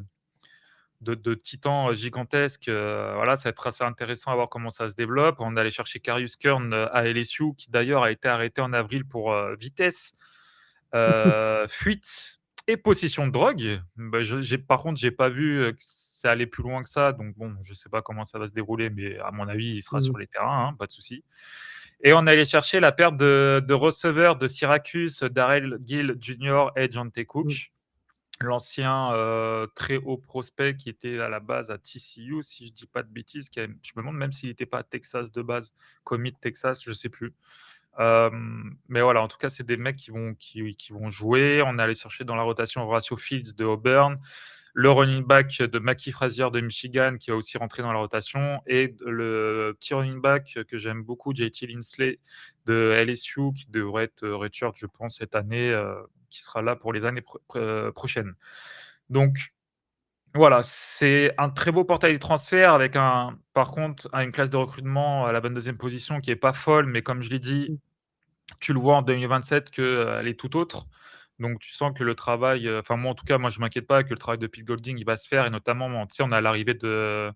titan gigantesque. Voilà, ça va être assez intéressant à voir comment ça se développe. On allait chercher Karius Kern à LSU, qui d'ailleurs a été arrêté en avril pour vitesse, fuite et possession de drogue. Bah, par contre, j'ai pas vu que ça allait plus loin que ça. Donc bon, je sais pas comment ça va se dérouler, mais à mon avis, il sera Mmh. sur les terrains, hein, pas de souci. Et on allait chercher la perte de receveurs de Syracuse, Darrell Gill Jr. et Johntay Mmh. Cook. L'ancien, très haut prospect qui était à la base à TCU, si je dis pas de bêtises, je me demande même s'il n'était pas à Texas de base, commit Texas, je sais plus. Mais voilà, en tout cas, c'est des mecs qui vont jouer. On est allé chercher dans la rotation Horatio Fields de Auburn, le running back de Mackie Frazier de Michigan qui va aussi rentrer dans la rotation et le petit running back que j'aime beaucoup, JT Linsley de LSU qui devrait être redshirt, je pense, cette année, qui sera là pour les années prochaines. Donc voilà, c'est un très beau portail de transfert avec par contre, une classe de recrutement à la 22e position qui est pas folle, mais comme je l'ai dit, Mmh. tu le vois en 2027 qu'elle est tout autre. Donc tu sens que le travail, enfin moi en tout cas, moi je m'inquiète pas que le travail de Pete Golding, il va se faire et notamment, tu sais, on a l'arrivée de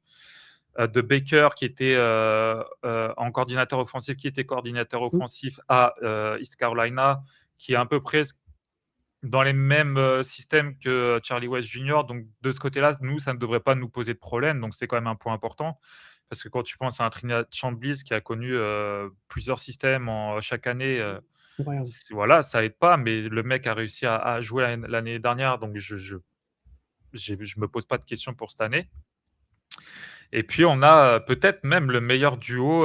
Baker qui était, en coordinateur offensif, qui était coordinateur Mmh. offensif à, East Carolina, qui est à peu près dans les mêmes, systèmes que Charlie West Jr. Donc de ce côté-là, nous, ça ne devrait pas nous poser de problème, donc c'est quand même un point important. Parce que quand tu penses à un Trinidad Chamblis qui a connu, plusieurs systèmes chaque année, Incroyable. voilà, ça aide pas, mais le mec a réussi à jouer l'année dernière, donc je me pose pas de questions pour cette année. Et puis on a, peut-être même le meilleur duo,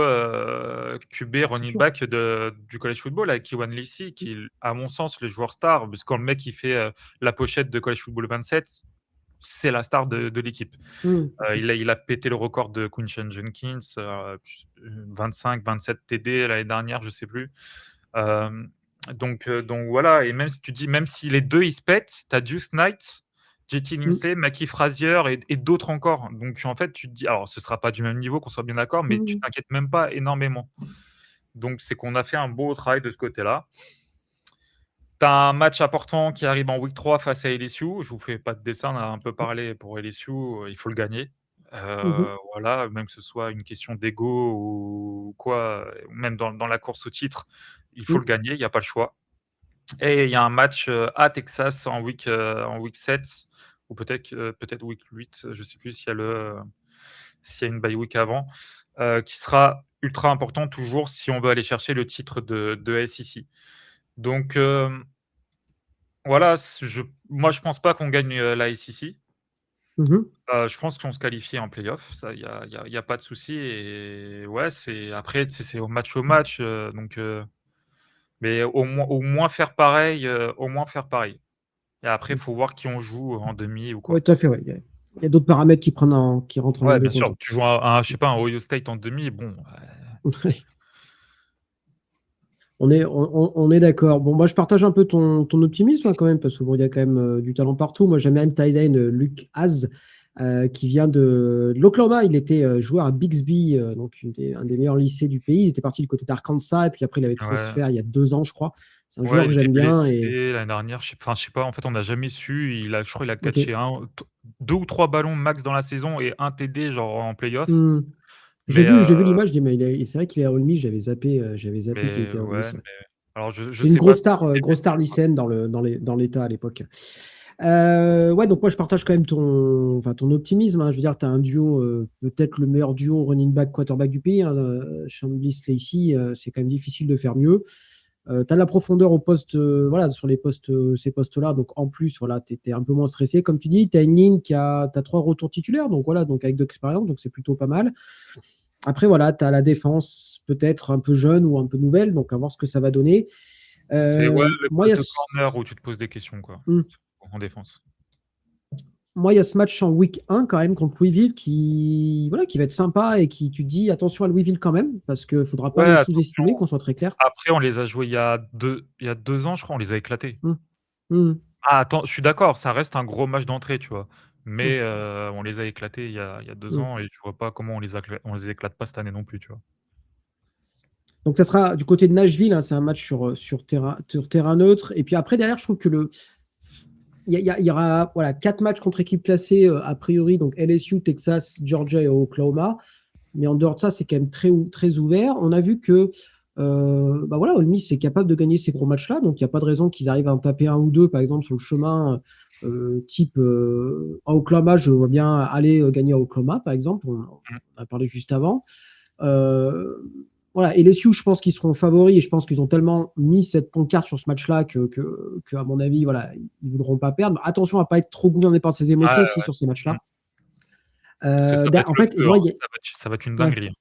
QB C'est running sûr. back du college football avec Kiwan Lacy qui est, à mon sens, le joueur star, parce que quand le mec il fait, la pochette de College Football 27, c'est la star de l'équipe. Mmh. Bien sûr. Il a pété le record de Quinshon Jenkins, 25-27 TD l'année dernière, je sais plus. Donc voilà, et même si tu dis, même si les 2 ils se pètent, tu as Deuce Knight, JT Mmh. Linsley, Mackie Frazier et d'autres encore. Donc en fait, tu te dis, alors ce sera pas du même niveau, qu'on soit bien d'accord, mais tu Mmh. t'inquiètes même pas énormément. Donc c'est qu'on a fait un beau travail de ce côté-là. Tu as un match important qui arrive en week 3 face à LSU. Je vous fais pas de dessin, on a un peu parlé pour LSU, il faut le gagner. Mmh. Voilà, même que ce soit une question d'ego ou quoi, même dans la course au titre, il faut Mmh. le gagner, il y a pas le choix. Et il y a un match, à Texas en week 7 ou peut-être week 8, je sais plus s'il y a une bye week avant, qui sera ultra important toujours si on veut aller chercher le titre de SEC. Donc voilà, moi je pense pas qu'on gagne, la SEC. Mmh. Je pense qu'on se qualifie en play-off, ça il y a pas de souci et ouais, c'est après, tu sais, c'est au match, donc mais au moins faire pareil, au moins faire pareil. Et après, il Mmh. faut voir qui on joue en demi ou Ouais, quoi. tout à fait, ouais. Il y a d'autres paramètres qui rentrent en ligne Ouais, de bien compte. sûr, tu joues je sais pas, un Ohio State en demi, bon, Ouais. On est d'accord. Bon, moi, je partage un peu ton optimisme, hein, quand même, parce que bon, il y a quand même du talent partout. Moi, j'aime bien le tight end Luke Hasz, qui vient de l'Oklahoma. Il était joueur à Bixby, donc un des meilleurs lycées du pays. Il était parti du côté d'Arkansas, et puis après, il avait ouais, transfert il y a 2 ans, je crois. C'est un joueur Ouais, que il était j'aime bien et blessé l'année dernière, je sais pas, en fait, on n'a jamais su. Je crois il a OK. catché 2 ou 3 ballons max dans la saison et un TD genre en play-off. Mmh. Mais J'ai vu l'image, je dis: «Mais c'est vrai qu'il est remis», j'avais zappé qu'il était ouais, remis, mais ouais. alors je C'est une sais pas s'il était grosse blessé star ou quoi. lycéenne dans l'État à l'époque. Ouais, donc moi je partage quand même ton optimisme, hein. Je veux dire, tu as un duo, peut-être le meilleur duo running back quarterback du pays, hein, Chambly Lacey, c'est quand même difficile de faire mieux. Tu as la profondeur au poste, voilà, sur les postes, ces postes-là. Donc en plus, voilà, tu es un peu moins stressé. Comme tu dis, tu as une ligne t'as 3 retours titulaires, donc voilà, donc avec de l'expérience, donc c'est plutôt pas mal. Après, voilà, tu as la défense peut-être un peu jeune ou un peu nouvelle, donc à voir ce que ça va donner. C'est ouais, le Moi, il y poste a de corner où tu te poses des questions, quoi, hmm. en défense. Moi, il y a ce match en week 1 quand même contre Louisville voilà, qui va être sympa et qui, tu te dis, attention à Louisville quand même, parce qu'il ne faudra pas Ouais, les attention. sous-estimer, qu'on soit très clair. Après, on les a joués il y a 2 ans, je crois, on les a éclatés. Hmm. Hmm. Ah attends, je suis d'accord, ça reste un gros match d'entrée, tu vois? Hmm. Mais on les a éclatés il y a 2 Hmm. ans et je vois pas comment on les éclate pas cette année non plus, tu vois? Donc, ça sera du côté de Nashville, hein, c'est un match sur terrain neutre. Et puis après, derrière, je trouve que il y aura voilà, 4 matchs contre équipes classées, a priori, donc LSU, Texas, Georgia et Oklahoma. Mais en dehors de ça, c'est quand même très ouvert. On a vu que bah voilà, Ole Miss est capable de gagner ces gros matchs-là, donc il n'y a pas de raison qu'ils arrivent à en taper un ou deux, par exemple, sur le chemin, type à Oklahoma, je vois bien aller gagner à Oklahoma, par exemple, Mmh. on a parlé juste avant. Euh, voilà, et les Sioux, je pense qu'ils seront favoris et je pense qu'ils ont tellement mis cette pancarte sur ce match-là à mon avis, voilà, ils ne voudront pas perdre. Attention à ne pas être trop gouverné par ses Ouais, émotions aussi ouais. sur ces Mmh. matchs-là. Parce que ça va être En le fait, feu, moi, hein. Ça va être une ouais. dinguerie, hein.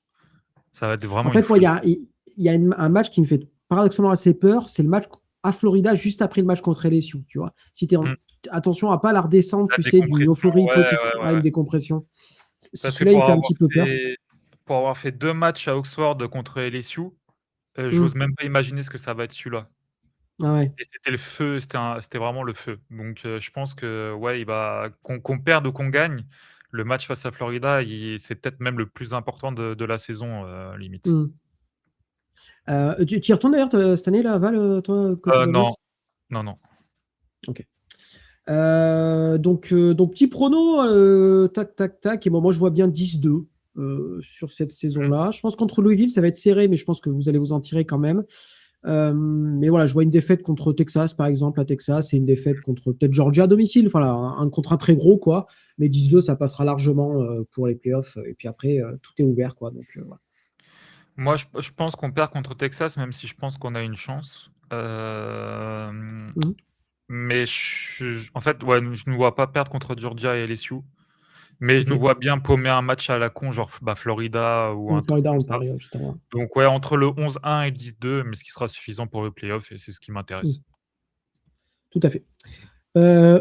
Ça va être En vraiment une fait, moi, folie. il y a un match qui me fait paradoxalement assez peur, c'est le match à Florida juste après le match contre LSU, tu vois. Mmh. Attention à pas la redescendre, La tu sais, d'une décompression, euphorie ouais, hypothétique ouais, ouais, à une ouais. décompression. Parce que Celui-là, il me fait un petit peu peur. pour avoir fait 2 matchs à Oxford contre LSU, Hmm. j'ose même pas imaginer ce que ça va être celui-là. Ah ouais. Et c'était le feu, c'était vraiment le feu. Donc je pense que, ouais, qu'on perde ou qu'on gagne, le match face à Florida, c'est peut-être même le plus important de la saison, limite. Hmm. Tu y retournes d'ailleurs cette année, là, Val, toi, côté d'Ole Non, Miss? non, non. Ok. Donc, petit prono, tac, tac, tac. Et bon, moi, je vois bien 10-2 sur cette Mmh. saison-là. Je pense contre Louisville, ça va être serré, mais je pense que vous allez vous en tirer quand même. Mais voilà, je vois une défaite contre Texas, par exemple, à Texas, et une défaite contre peut-être Georgia à domicile. Voilà, contre un très gros, quoi. Mais 10-2, ça passera largement pour les playoffs. Et puis après, tout est ouvert, quoi. Donc, voilà. Moi, je pense qu'on perd contre Texas, même si je pense qu'on a une chance. Mhm. Mais en fait, ouais, je ne vois pas perdre contre Georgia et LSU. Mais je Ok. nous vois bien paumer un match à la con, genre Florida ou un truc Florida, comme on ça. parlait juste avant. Donc ouais, entre le 11-1 et le 10-2, mais ce qui sera suffisant pour le play-off et c'est ce qui m'intéresse. Mhm. Tout à fait.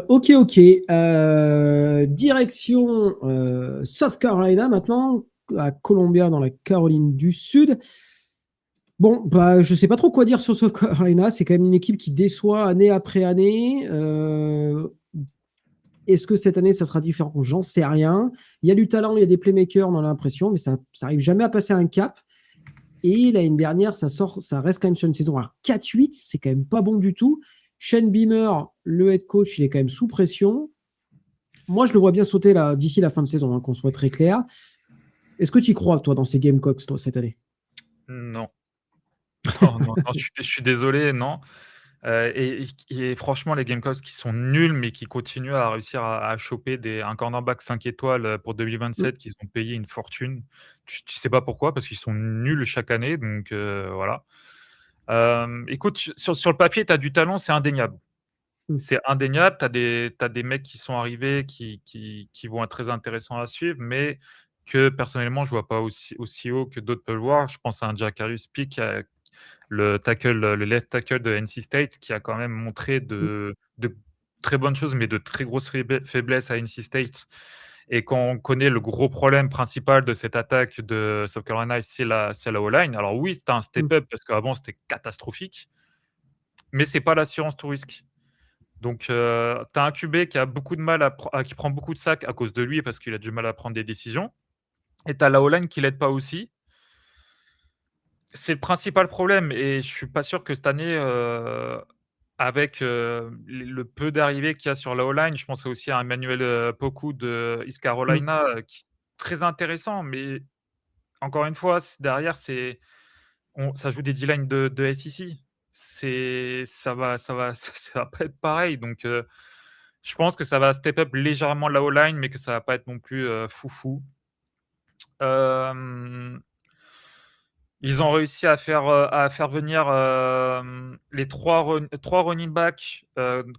Ok, ok. Direction South Carolina maintenant, à Columbia dans la Caroline du Sud. Bon, bah, je sais pas trop quoi dire sur South Carolina. C'est quand même une équipe qui déçoit année après année. Est-ce que cette année, ça sera différent? J'en sais rien. Il y a du talent, il y a des playmakers, on a l'impression, mais ça arrive jamais à passer un cap. Et l'année dernière, ça reste quand même sur une saison à 4-8, c'est quand même pas bon du tout. Shane Beamer, le head coach, il est quand même sous pression. Moi, je le vois bien sauter là, d'ici la fin de saison, hein, qu'on soit très clair. Est-ce que tu y crois, toi, dans ces Gamecocks, toi, cette année? Non, non, non, non, je suis désolé, non. Et franchement, les Gamecocks qui sont nuls, mais qui continuent à réussir à choper un cornerback 5 étoiles, pour Mm, 2027 qu'ils ont payé une fortune. Tu sais pas pourquoi, parce qu'ils sont nuls chaque année, donc voilà. Écoute, sur le papier, tu as du talent, c'est indéniable. mm, C'est indéniable, tu as des mecs qui sont arrivés qui vont être très intéressants à suivre, mais que personnellement, je vois pas aussi haut que d'autres peuvent le voir. Je pense à un Jacarius Peak, le left tackle de NC State qui a quand même montré mm, de très bonnes choses, mais de très grosses faiblesses à NC State. Et quand on connaît le gros problème principal de cette attaque de South Carolina, c'est la O-line. Alors oui, c'est un mm, step-up parce qu'avant, c'était catastrophique, mais c'est pas l'assurance tout risque. Donc, tu as un QB qui a beaucoup de mal qui prend beaucoup de sacs à cause de lui parce qu'il a du mal à prendre des décisions et tu as la O-line qui l'aide pas aussi C'est le principal problème et je suis pas sûr que cette année, avec, le peu d'arrivées qu'il y a sur la O-line, je pensais aussi à Emmanuel, Poku de East Mmh. Carolina, qui très intéressant, mais encore une fois, derrière, ça joue des D-line de SEC. Ça va pas être pareil, donc je pense que ça va step up légèrement la O-line, mais que ça va pas être non plus, foufou. Hem Ils ont réussi à faire venir, les 3 running backs,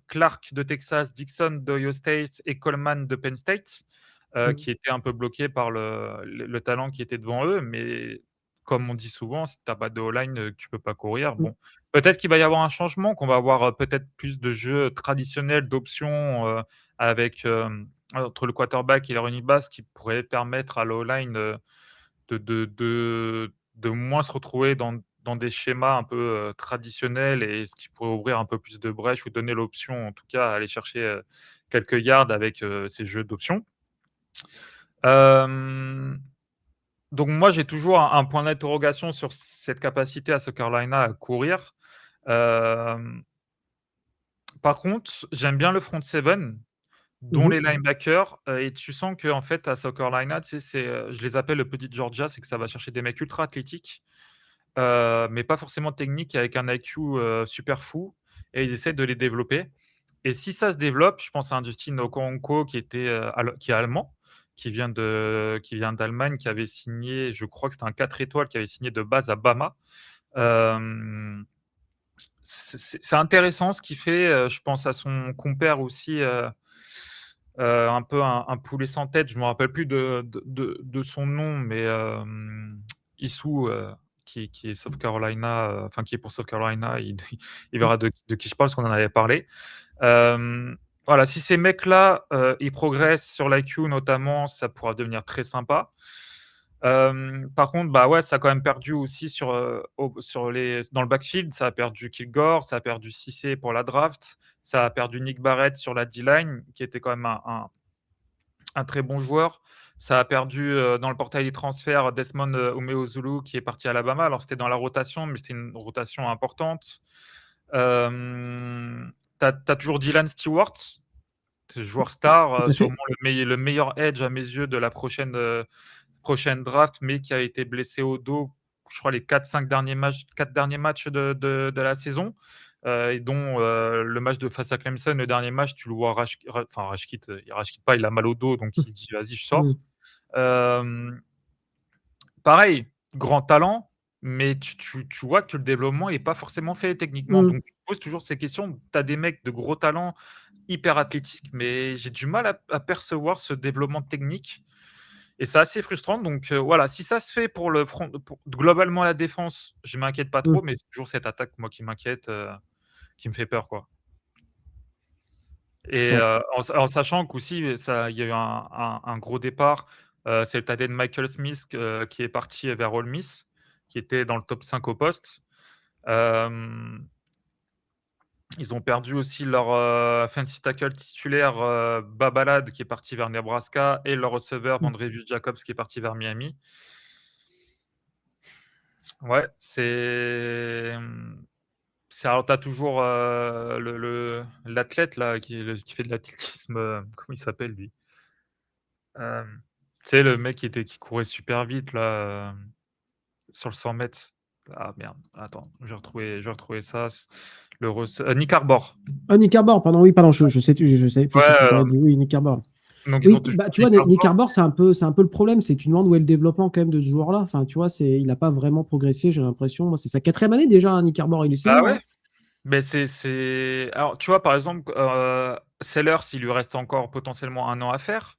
Clark de Texas, Dixon d'Ohio State et Coleman de Penn State, Mmh. qui étaient un peu bloqués par le talent qui était devant eux. Mais comme on dit souvent, si tu as pas de O-line, tu peux pas courir. Mmh. Bon, peut-être qu'il va y avoir un changement, qu'on va avoir, peut-être plus de jeux traditionnels, d'options, avec, entre le quarterback et les running backs, qui pourrait permettre à la O-line, de moins se retrouver dans des schémas un peu, traditionnels, et ce qui pourrait ouvrir un peu plus de brèches ou donner l'option, en tout cas, à aller chercher, quelques yards avec, ces jeux d'options. Hem, donc moi, j'ai toujours un point d'interrogation sur cette capacité à ce Carolina à courir. Hem, Par contre, j'aime bien le front seven, dont Mmh. les linebackers, et tu sens qu'en fait, à South Carolina, tu sais, je les appelle le petit Georgia, c'est que ça va chercher des mecs ultra athlétiques, mais pas forcément techniques, avec un IQ, super fou, et ils essaient de les développer. Et si ça se développe, je pense à un Justin Okonkwo qui est allemand, qui vient d'Allemagne, qui avait signé, je crois que c'était un 4 étoiles, qui avait signé de base à Bama. Hem, c'est intéressant ce qu'il fait, je pense à son compère aussi, un peu un poulet sans tête, je me rappelle plus de son nom, mais Issou, qui est South Carolina, enfin qui est pour South Carolina, il Mmh. verra de qui je parle, parce qu'on en avait parlé. Hem, voilà, si ces mecs-là, ils progressent sur l'IQ notamment, ça pourra devenir très sympa. Par contre, bah, ouais, ça a quand même perdu aussi sur les dans le backfield, ça a perdu Kilgore, ça a perdu Cissé pour la draft, ça a perdu Nick Barrett sur la D-line, qui était quand même un très bon joueur. Ça a perdu, dans le portail des transferts, Desmond, Umeozulu, qui est parti à Alabama. Alors c'était dans la rotation, mais c'était une rotation importante. Tu as toujours Dylan Stewart, joueur star, Tout à sûrement fait. le meilleur edge à mes yeux de la prochaine draft, mais qui a été blessé au dos, je crois les 4 derniers matchs de la saison, et dont, le match de face à Clemson, le dernier match, tu le vois rage quitte, il rage quitte pas, il a mal au dos, donc il dit: «Vas-y, je Mmh. sors». Hem, Pareil, grand talent, mais tu vois que le développement est pas forcément fait techniquement, Mmh. donc tu te poses toujours ces questions. Tu as des mecs de gros talent, hyper athlétiques, mais j'ai du mal à percevoir ce développement technique, et c'est assez frustrant. Donc voilà, si ça se fait pour le front, pour globalement la défense, je m'inquiète pas Mmh. trop, mais c'est toujours cette attaque, moi, qui m'inquiète, qui me fait peur, quoi. Et Ouais. en sachant qu'aussi, il y a eu un gros départ, c'est le tight Michael Smith, qui est parti vers Ole Miss, qui était dans le top 5 au poste. Hem, Ils ont perdu aussi leur, offensive tackle titulaire, Babalade, qui est parti vers Nebraska, et leur receveur Mmh. Vandrevius Jacobs, qui est parti vers Miami. Ouais, alors tu as toujours, l'athlète là qui fait de l'athlétisme, comment il s'appelle lui? Tu sais, le mec qui courait super vite là, sur le 100 mètres. Ah merde, attends, je vais retrouver ça, Nick Arbor. Ah, Nick Arbor, pardon, oui, pardon, je sais plus Ouais, ce que tu parlais de, oui, Nick Arbor. donc ils Oui, ont toujours bah, tu vois, Nick Nick Arbor. Arbor, c'est un peu le problème, c'est que tu demandes où est le développement quand même de ce joueur-là. Enfin, tu vois, il n'a pas vraiment progressé, j'ai l'impression. Moi, c'est sa quatrième année déjà, hein, Nick Arbor, il est Bah senior, ouais, hein. mais alors tu vois, par exemple, Sellers, il lui reste encore potentiellement 1 an à faire,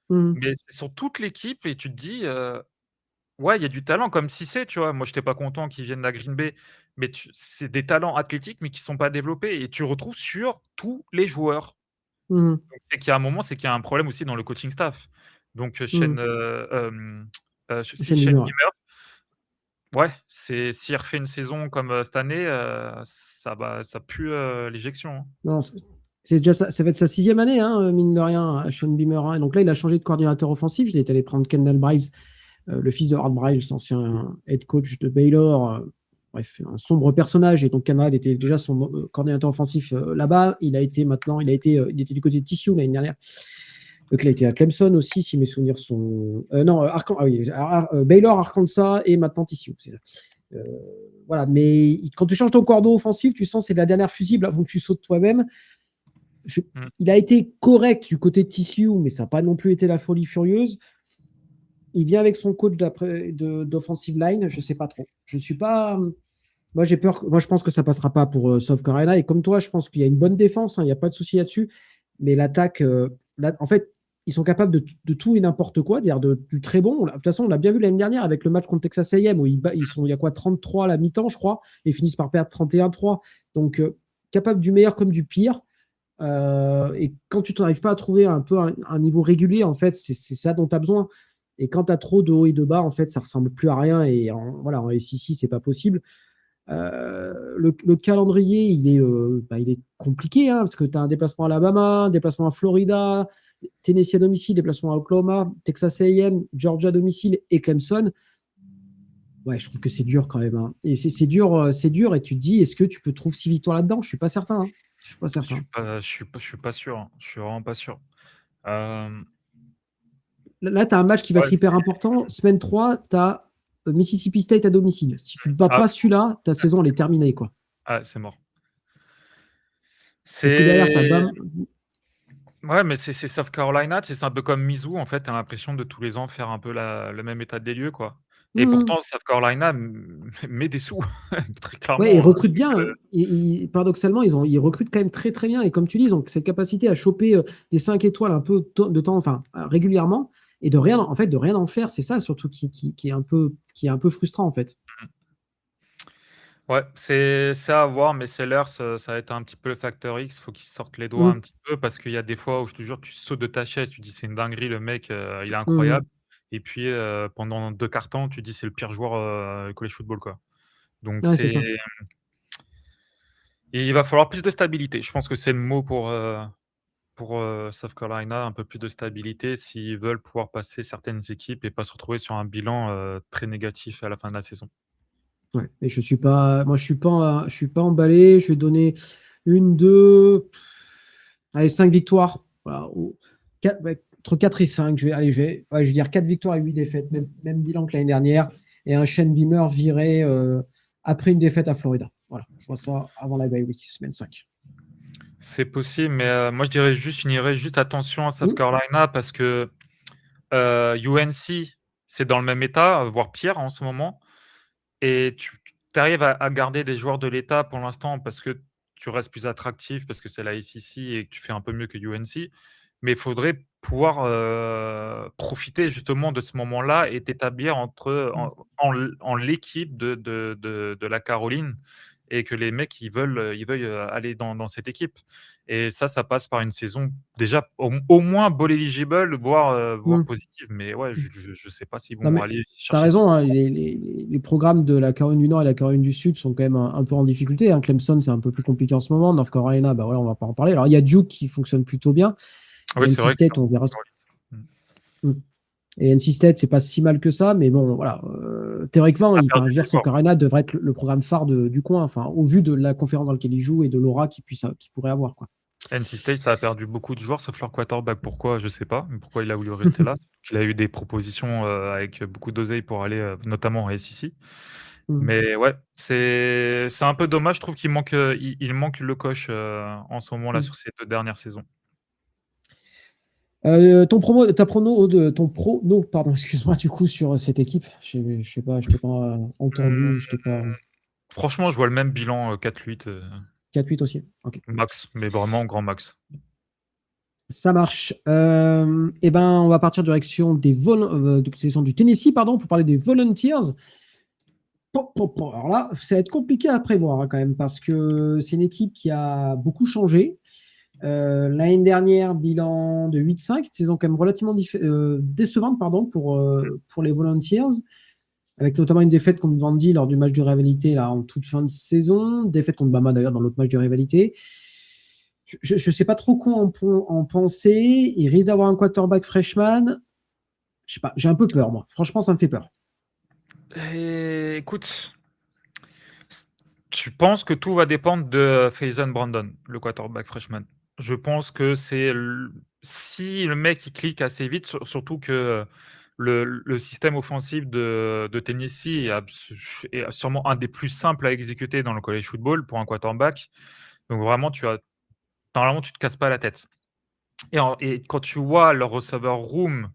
Mmh. mais c'est sur toute l'équipe, et tu te dis, ouais, il y a du talent comme Cissé, tu vois? Moi, j'étais pas content qu'il vienne à Green Bay, mais c'est des talents athlétiques, mais qui sont pas développés, et tu retrouves sur tous les joueurs. Mmh. Donc c'est qu'il y a un moment, c'est qu'il y a un problème aussi dans le coaching staff. Donc Mmh. si Shane Shane Beamer, ouais. Beamer, ouais, s'il refait une saison comme, cette année, ça pue, l'éjection, hein. Non, c'est déjà ça va être sa sixième année, hein, mine de rien, à Shane Beamer, hein. Et donc là, il a changé de coordinateur offensif. Il est allé prendre Kendall Briles le fils de Art Briles, ancien head coach de Baylor. Bref, un sombre personnage. Et donc, Canal était déjà son coordinateur offensif là-bas. Il était du côté de TCU l'année dernière. Donc, il a été à Clemson aussi, si mes souvenirs sont. Baylor, Arkansas et maintenant TCU. C'est ça. Voilà, mais quand tu changes ton cordon offensif, tu sens que c'est la dernière fusible avant que tu sautes toi-même. Il a été correct du côté de TCU, mais ça n'a pas non plus été la folie furieuse. Il vient avec son coach d'offensive line, je ne sais pas trop. Je suis pas. Moi, j'ai peur. Moi, je pense que ça ne passera pas pour South Carolina. Et comme toi, je pense qu'il y a une bonne défense, il n'y a pas de souci là-dessus. Mais l'attaque, en fait, ils sont capables de tout et n'importe quoi, dire du très bon. De toute façon, on l'a bien vu l'année dernière avec le match contre Texas A&M où il y a quoi, 33 à la mi-temps, je crois, et finissent par perdre 31-3. Donc, capable du meilleur comme du pire. Et quand tu n'arrives pas à trouver un peu un niveau régulier, en fait, c'est ça dont tu as besoin. Et quand tu as trop de haut et de bas, en fait, ça ressemble plus à rien. Et en SEC, c'est pas possible. Le calendrier, il est compliqué, hein, parce que tu as un déplacement à Alabama, un déplacement à Florida, Tennessee à domicile, déplacement à Oklahoma, Texas A&M, Georgia à domicile et Clemson. Ouais, je trouve que c'est dur quand même. Hein. Et c'est dur, et tu te dis, est-ce que tu peux trouver 6 victoires là-dedans? Je suis pas certain. Hein. Je suis pas certain. Je suis pas sûr. Hein. Je suis vraiment pas sûr. Euh, Là, tu as un match qui va ouais, être hyper important. Semaine 3, tu as Mississippi State à domicile. Si tu ne bats pas celui-là, ta saison, elle est terminée. Quoi. c'est mort. Parce que derrière, tu as C'est. Ouais, mais c'est South Carolina, c'est un peu comme Mizzou, en fait, tu as l'impression de tous les ans faire un peu le même état des lieux, quoi. Et pourtant, South Carolina met des sous, très Ouais, ils clairement. recrutent bien. Paradoxalement, ils recrutent quand même très très bien. Et comme tu dis, ils ont cette capacité à choper des 5 étoiles un peu de temps, enfin régulièrement, et de rien en faire. C'est ça surtout qui est un peu frustrant en fait. Ouais, c'est à voir, mais Sellers, ça va être un petit peu le facteur X. Faut qu'il sorte les doigts un Mmh, petit peu parce qu'il y a des fois où je te jure, tu sautes de ta chaise, tu dis: «C'est une dinguerie, le mec, il est mmh. incroyable» et puis, pendant 2 quarts-temps, tu dis: «C'est le pire joueur, college football, quoi». Donc Ouais, c'est ça. il va falloir plus de stabilité. Je pense que c'est le mot pour, South Carolina, un peu plus de stabilité s'ils veulent pouvoir passer certaines équipes et pas se retrouver sur un bilan, très négatif à la fin de la saison. Ouais. Et je suis pas emballé. Je vais donner une, deux, allez, 5 victoires. Voilà, ouais, entre 4 et 5. Je vais dire 4 victoires et 8 défaites, même bilan que l'année dernière. Et un Shane Beamer viré après une défaite à Florida. Voilà, je vois ça avant la bye week, semaine 5. C'est possible, mais moi finirais juste attention à South Mmh. Carolina parce que, UNC, c'est dans le même état, voire pire en ce moment et tu arrives à garder des joueurs de l'État pour l'instant parce que tu restes plus attractif, parce que c'est la SEC et que tu fais un peu mieux que UNC. Mais il faudrait pouvoir, profiter justement de ce moment-là et t'établir en l'équipe de la Caroline et que les mecs ils veuillent, aller dans cette équipe et ça passe par une saison déjà au moins bowl eligible, voire Mmh. positive. Mais ouais, je sais pas s'ils Non, vont mais aller tu as chercher 6 raison, hein, victoires. les programmes de la Caroline du Nord et la Caroline du Sud sont quand même un peu en difficulté. Hein. Clemson, c'est un peu plus compliqué en ce moment. North Carolina, bah voilà, on va pas en parler. Alors, il y a Duke qui fonctionne plutôt bien. Oui, Et c'est NC vrai que State, on verra. Mmh. Mm. Et NC State, c'est pas si mal que ça, mais bon, voilà. Ça Théoriquement, a perdu je veux des dire, South joueurs. Carolina devrait être le programme phare du coin, enfin, au vu de la conférence dans laquelle il joue et de l'aura qu'il pourrait avoir, quoi. NC State, ça a perdu beaucoup de joueurs sauf leur quarterback. Pourquoi? Je sais pas, mais pourquoi il a voulu rester là? Il a eu des propositions, avec beaucoup d'oseille pour aller, notamment en SEC. Mm. Mais ouais, c'est un peu dommage, je trouve qu'il manque, il manque le coach, en ce moment-là Mm. sur ces 2 dernières saisons. Ton prono, pardon, excuse-moi, du coup, sur cette équipe. Je sais pas, je t'ai pas entendu, je Mmh, t'ai pas. franchement, je vois le même bilan, 4-8, 4-8 aussi. Ok. max, mais vraiment grand max. Ça marche. Eh ben, on va partir direction direction du Tennessee, pardon, pour parler des Volunteers. Alors là, ça va être compliqué à prévoir hein, quand même, parce que c'est une équipe qui a beaucoup changé. L'année dernière, bilan de 8-5, saison quand même relativement décevante pardon, pour les Volunteers, avec notamment une défaite contre Vandy lors du match de rivalité là, en toute fin de saison, défaite contre Bama d'ailleurs dans l'autre match de rivalité. Je ne sais pas trop quoi en penser. Il risque d'avoir un quarterback freshman. Je sais pas, j'ai un peu peur, moi. Franchement, ça me fait peur. Et écoute, tu penses que tout va dépendre de Faison Brandon, le quarterback freshman. Je pense que si le mec il clique assez vite, surtout que le système offensif de Tennessee est sûrement un des plus simples à exécuter dans le college football pour un quarterback. Donc vraiment, normalement, tu te casses pas la tête. Et quand tu vois leur receiver room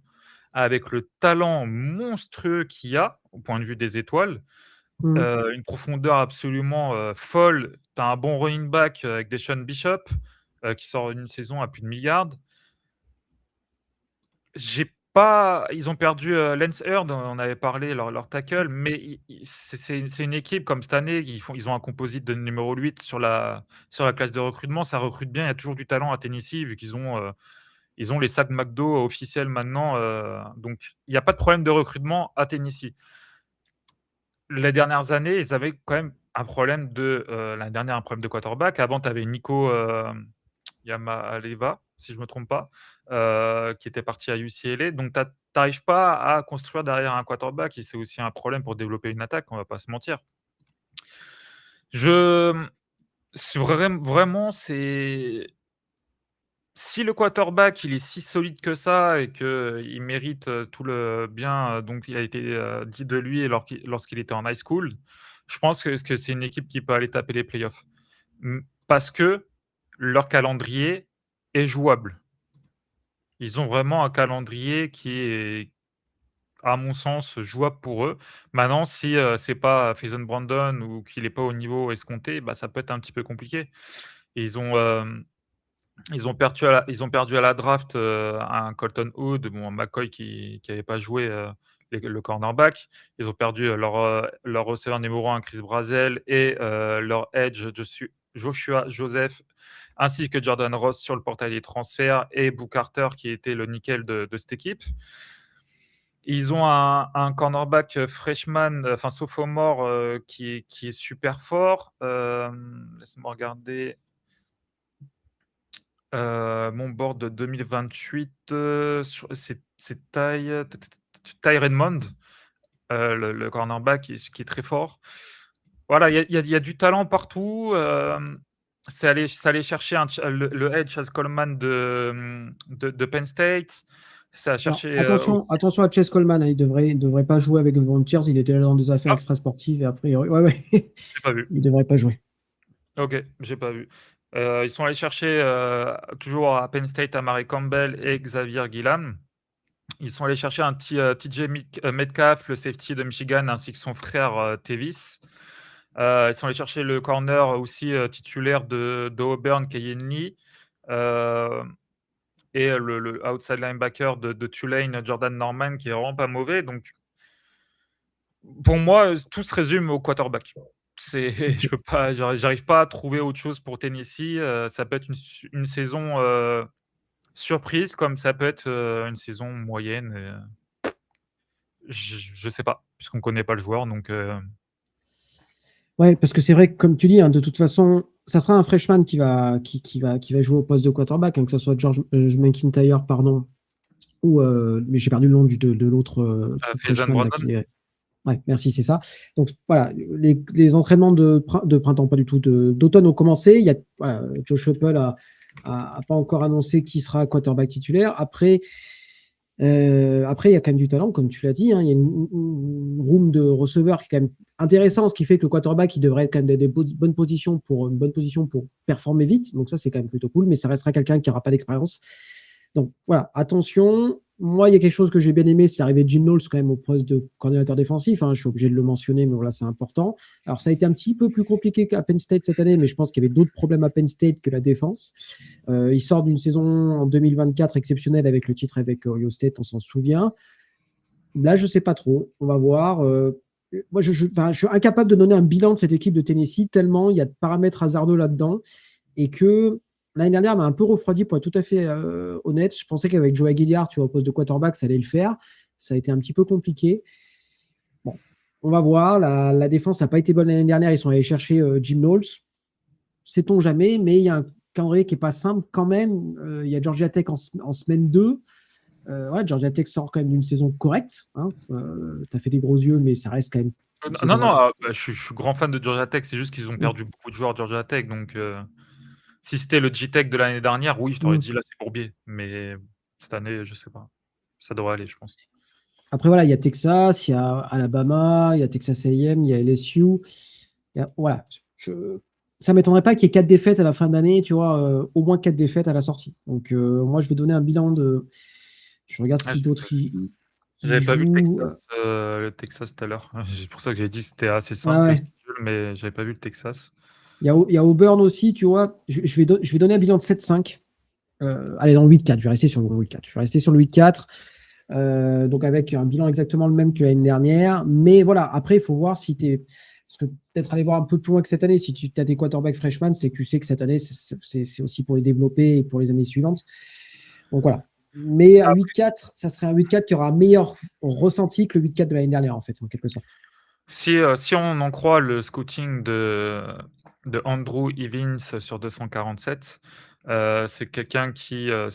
avec le talent monstrueux qu'il y a, au point de vue des étoiles, Mm. une profondeur absolument, folle. Tu as un bon running back, avec Deshaun Bishop, qui sort une saison à plus de milliards. Ils ont perdu, Lance Heard, on avait parlé, leur tackle, mais c'est une équipe comme cette année, ils ont un composite de numéro 8 sur la classe de recrutement. Ça recrute bien, il y a toujours du talent à Tennessee vu ils ont les sacs McDo officiels maintenant, donc il y a pas de problème de recrutement à Tennessee. Les dernières années, ils avaient quand même l'année dernière, un problème de quarterback. Avant, tu avais Nico, Yamaleva, si je me trompe pas, qui était parti à UCLA. Donc tu arrives pas à construire derrière un quarterback et c'est aussi un problème pour développer une attaque, on va pas se mentir. Je c'est vraiment, c'est si le quarterback, il est si solide que ça et qu'il mérite, tout le bien, donc il a été, dit de lui lorsqu'il était en high school, je pense que c'est une équipe qui peut aller taper les playoffs. Parce que leur calendrier est jouable. Ils ont vraiment un calendrier qui est, à mon sens, jouable pour eux. Maintenant si, c'est pas Faison Brandon ou qu'il est pas au niveau escompté, bah, ça peut être un petit peu compliqué. Ils ont, ils ont perdu à la draft, un Colton Hood, bon, McCoy qui avait pas joué, le cornerback. Ils ont perdu, leur receveur numéro 1 Chris Brazzell et leur edge Joshua Joseph, ainsi que Jordan Ross sur le portail des transferts et Boo Carter qui était le nickel de cette équipe. Ils ont un cornerback, freshman, enfin sophomore, qui est super fort. Laisse-moi regarder. Mon board de 2028, c'est Ty Redmond, le cornerback qui est très fort. Voilà, il y a du talent partout, c'est aller chercher le edge Chaz Coleman de Penn State. C'est à Alors, chercher, attention, aussi. attention à Chase Coleman, hein, il devrait pas jouer avec les Volunteers, il était dans des affaires Ah, extrasportives et a priori, ouais, ouais, j'ai pas vu. il devrait pas jouer. OK, j'ai pas vu. Ils sont allés chercher, toujours à Penn State, Amari Campbell et Xavier Gillan. Ils sont allés chercher un petit, TJ Metcalf, le safety de Michigan, ainsi que son frère, Tevis. Ils sont allés chercher le corner aussi, titulaire de Auburn, Keyon Lee, et le outside linebacker de Tulane, Jordan Norman, qui est vraiment pas mauvais. Donc pour moi, tout se résume au quarterback. C'est je peux pas j'arrive pas à trouver autre chose pour Tennessee, ça peut être une saison, surprise, comme ça peut être, une saison moyenne, je sais pas, puisqu'on connaît pas le joueur, donc Ouais, parce que c'est vrai que, comme tu dis, hein, de toute façon, ça sera un freshman qui va jouer au poste de quarterback, hein, que ce soit George McIntyre, pardon, ou mais j'ai perdu le nom de l'autre Faison freshman là, Brandon. qui est. Ouais, merci, c'est ça. Donc voilà, les entraînements de printemps, pas du tout, d'automne ont commencé. Il y a, voilà, Josh Heupel a pas encore annoncé qui sera quarterback titulaire. Après, il y a quand même du talent, comme tu l'as dit, hein. Il y a une room de receveurs qui est quand même intéressant, ce qui fait que le quarterback, il devrait être quand même une bonne position pour performer vite. Donc ça, c'est quand même plutôt cool, mais ça restera quelqu'un qui n'aura pas d'expérience. Donc voilà, attention. Moi, il y a quelque chose que j'ai bien aimé, c'est l'arrivée de Jim Knowles quand même au poste de coordinateur défensif, hein. Je suis obligé de le mentionner, mais voilà, c'est important. Alors, ça a été un petit peu plus compliqué qu'à Penn State cette année, mais je pense qu'il y avait d'autres problèmes à Penn State que la défense. Il sort d'une saison en 2024 exceptionnelle avec le titre avec Ohio State, on s'en souvient. Là, je ne sais pas trop. On va voir. Moi, enfin, je suis incapable de donner un bilan de cette équipe de Tennessee, tellement il y a de paramètres hasardeux là-dedans. Et que l'année dernière m'a un peu refroidi, pour être tout à fait honnête. Je pensais qu'avec Joe Aguilar, tu vois, au poste de quarterback, ça allait le faire. Ça a été un petit peu compliqué. Bon, on va voir. La défense n'a pas été bonne l'année dernière. Ils sont allés chercher Jim Knowles. Sait-on jamais, mais il y a un calendrier qui n'est pas simple quand même. Il y a Georgia Tech en semaine 2. Voilà, Georgia Tech sort quand même d'une saison correcte. Hein. Tu as fait des gros yeux, mais ça reste quand même une Non, saison. non, bah, je suis grand fan de Georgia Tech, c'est juste qu'ils ont perdu beaucoup de joueurs de Georgia Tech, donc si c'était le G-Tech de l'année dernière, oui, je t'aurais Mm. dit: «Là, c'est Bourbier», mais cette année, je sais pas. Ça devrait aller, je pense. Après, voilà, il y a Texas, il y a Alabama, il y a Texas A&M, il y a LSU. Voilà. Ça ne m'étonnerait pas qu'il y ait 4 défaites à la fin d'année, tu vois, au moins 4 défaites à la sortie. Donc, moi, je vais donner un bilan de. Je regarde ce Ah, qui d'autre qui j'avais pas vu joue. Le Texas tout à l'heure. C'est pour ça que j'ai dit que c'était assez Ouais, simple le ouais. schedule, mais j'avais pas vu le Texas. Il y a Auburn aussi, tu vois. Je vais donner un bilan de 7-5. Allez, dans le 8-4. Je vais rester sur le 8-4. Je vais rester sur le 8-4. Donc avec un bilan exactement le même que l'année dernière. Mais voilà, après, il faut voir si tu es. Parce que peut-être aller voir un peu plus loin que cette année. Si tu as des quarterbacks freshman, c'est que tu sais que cette année, c'est aussi pour les développer et pour les années suivantes. Donc voilà. Mais un 8-4, ça serait un 8-4 qui aura un meilleur ressenti que le 8-4 de l'année dernière, en fait, en quelque sorte. Si on en croit le scouting de Andrew Evans sur 247, c'est quelqu'un qui a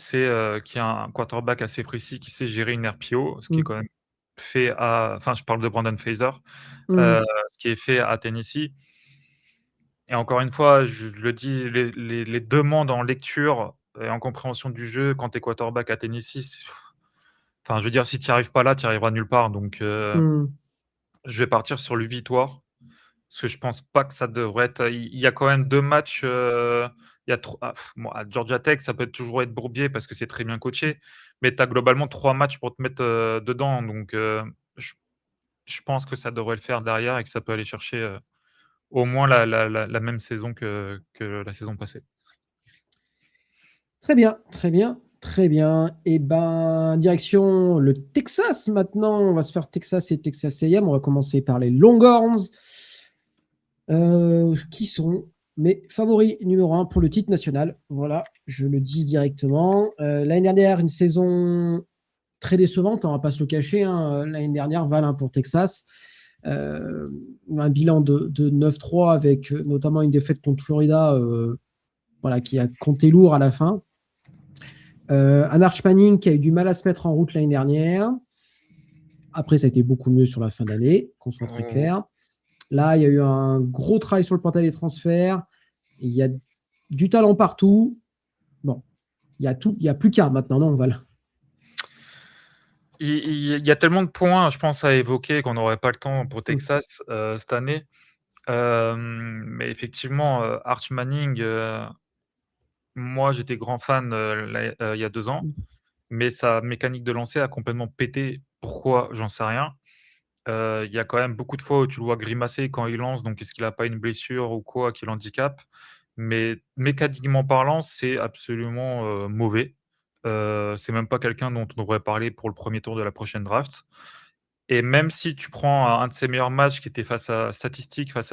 un quarterback assez précis, qui sait gérer une RPO, ce qui est Mm. quand même fait à enfin, je parle de Brandon Fraser, Mm. ce qui est fait à Tennessee et encore une fois, je le dis, les demandes en lecture et en compréhension du jeu quand tu es quarterback à Tennessee, enfin, je veux dire, si tu n'y arrives pas là, tu y arriveras nulle part donc Mm. je vais partir sur le victoire. Parce que je pense pas que ça devrait être il y a quand même 2 matchs, il y a tro bon, à Georgia Tech, ça peut toujours être Bourbier parce que c'est très bien coaché, mais tu as globalement 3 matchs pour te mettre, dedans, donc je je pense que ça devrait le faire derrière et que ça peut aller chercher, au moins la même saison que la saison passée. Très bien, très bien, très bien. Et ben, direction le Texas maintenant. On va se faire Texas et Texas A&M. On va commencer par les Longhorns, qui sont mes favoris numéro 1 pour le titre national. Voilà, je le dis directement. L'année dernière, une saison très décevante, on va pas se le cacher. Hein. L'année dernière, Val, hein, pour Texas. Euh, un bilan de 9-3 avec notamment une défaite contre Florida, voilà, qui a compté lourd à la fin. Un Arch Manning qui a eu du mal à se mettre en route l'année dernière. Après, ça a été beaucoup mieux sur la fin d'année, qu'on soit très Mmh. clair. Là, il y a eu un gros travail sur le portail des transferts. Il y a du talent partout. Bon, il y a tout, il y a plus qu'à maintenant, non, Val. Il y a tellement de points, je pense, à évoquer qu'on n'aurait pas le temps pour Mm. Texas, cette année. Mais effectivement, Arch Manning, moi, j'étais grand fan, il y a 2 ans, mais sa mécanique de lancer a complètement pété. Pourquoi? J'en sais rien. Il y a quand même beaucoup de fois où tu le vois grimacer quand il lance, donc est-ce qu'il a pas une blessure ou quoi qui l'handicape? Mais mécaniquement parlant, c'est absolument, mauvais. C'est même pas quelqu'un dont on devrait parler pour le premier tour de la prochaine draft et même si tu prends un de ses meilleurs matchs qui était face à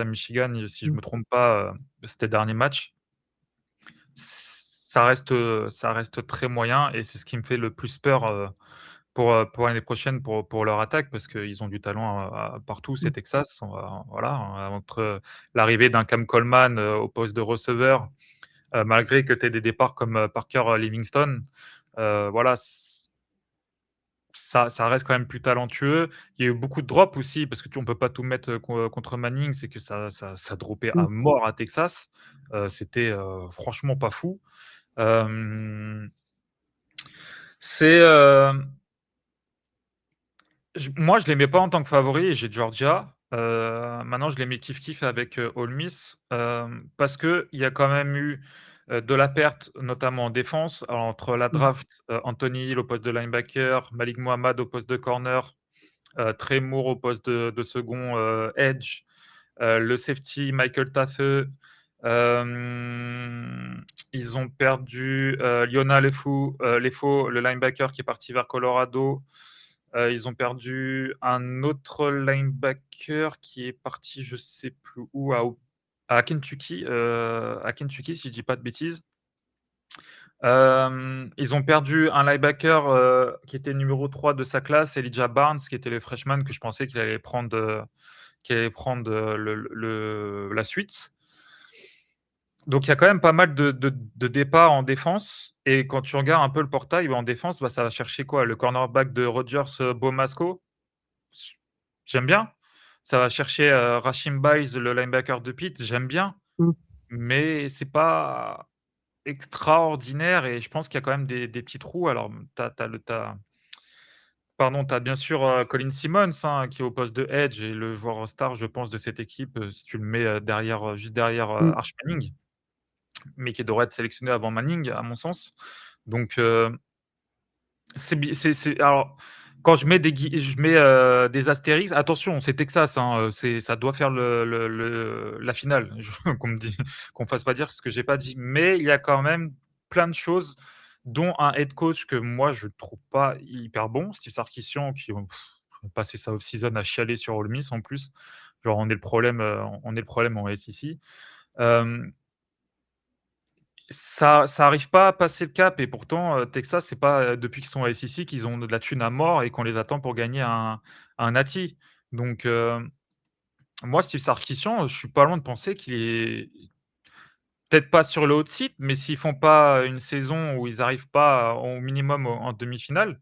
Michigan, si je Mm. me trompe pas, c'était le dernier match. Ça reste très moyen et c'est ce qui me fait le plus peur, pour l'année prochaine pour leur attaque parce qu'ils ont du talent partout, c'est Mm. Texas. Voilà, entre l'arrivée d'un Cam Coleman, au poste de receveur, malgré que tu aies des départs comme, Parker Livingston, voilà, ça reste quand même plus talentueux. Il y a eu beaucoup de drops aussi parce que on peut pas tout mettre, contre Manning, c'est que ça droppait à Mm. mort à Texas. C'était, franchement pas fou. Hem, c'est, moi, je les mets pas en tant que favori et j'ai Georgia. Maintenant, je les mets kiff-kiff avec, Ole Miss, parce qu'il y a quand même eu, de la perte, notamment en défense. Alors, entre la Mm. draft, Anthony Hill au poste de linebacker, Malik Mohamed au poste de corner, Trey Moore au poste de second, edge, le safety Michael Tafe. Ils ont perdu, Liona Lefau, le linebacker qui est parti vers Colorado. Ils ont perdu un autre linebacker qui est parti, je sais plus où, à Kentucky, si je dis pas de bêtises. Ils ont perdu un linebacker, qui était numéro 3 de sa classe, Elijah Barnes, qui était le freshman que je pensais qu'il allait prendre, la suite. Donc il y a quand même pas mal de départs en défense Et quand tu regardes un peu le portail, en défense, ça va chercher quoi? Le cornerback de Rodgers, Bomasco, s j'aime bien. Ça va chercher, Rashim Byles, le linebacker de Pitt, j'aime bien, Mmh, mais c'est pas extraordinaire et je pense qu'il y a quand même des petits trous. Alors, tu as bien sûr, Colin Simmons, hein, qui est au poste de edge et le joueur star, je pense, de cette équipe, si tu le mets, derrière, juste derrière, mmh, Arch Manning, mais qui devrait être sélectionné avant Manning, à mon sens. Donc, c'est alors, quand je mets, des astérix, attention, c'est Texas, hein, ça doit faire la finale. Je qu'on me dit qu'on me fasse pas dire ce que j'ai pas dit, mais il y a quand même plein de choses, dont un head coach que moi je trouve pas hyper bon, Steve Sarkisian, qui ont passé sa off season à chialer sur Ole Miss en plus. Genre on est le problème en SEC. Hem Ça arrive pas à passer le cap et pourtant, Texas, c'est pas, depuis qu'ils sont à SEC qu'ils ont de la thune à mort et qu'on les attend pour gagner un natty. Donc, moi, Steve Sarkisian, je suis pas loin de penser qu'il est peut-être pas sur le hot seat, mais s'ils font pas une saison où ils arrivent pas au minimum en demi-finale,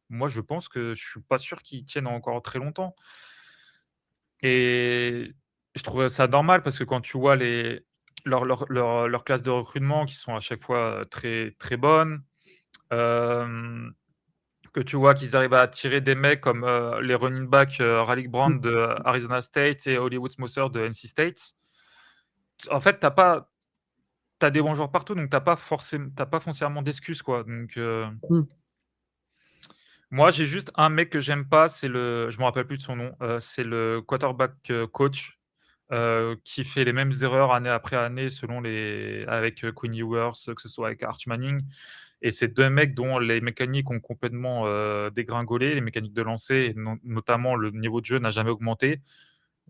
moi, je pense que je suis pas sûr qu'ils tiennent encore très longtemps et je trouve ça normal parce que quand tu vois leurs classes de recrutement qui sont à chaque fois, très, très bonnes. Hem, que tu vois qu'ils arrivent à attirer des mecs comme, les running backs, Raleigh mmh. Brown de Arizona State et Hollywood Smother de NC State. En fait, tu as des bons joueurs partout, donc tu as pas foncièrement d'excuses, quoi. Donc, Mmh. moi, j'ai juste un mec que j'aime pas, je me rappelle plus de son nom, c'est le quarterback, coach, qui fait les mêmes erreurs année après année selon avec, Quinn Ewers, que ce soit avec Arch Manning. Et c'est 2 mecs dont les mécaniques ont complètement, dégringolé, les mécaniques de lancer, et notamment le niveau de jeu n'a jamais augmenté.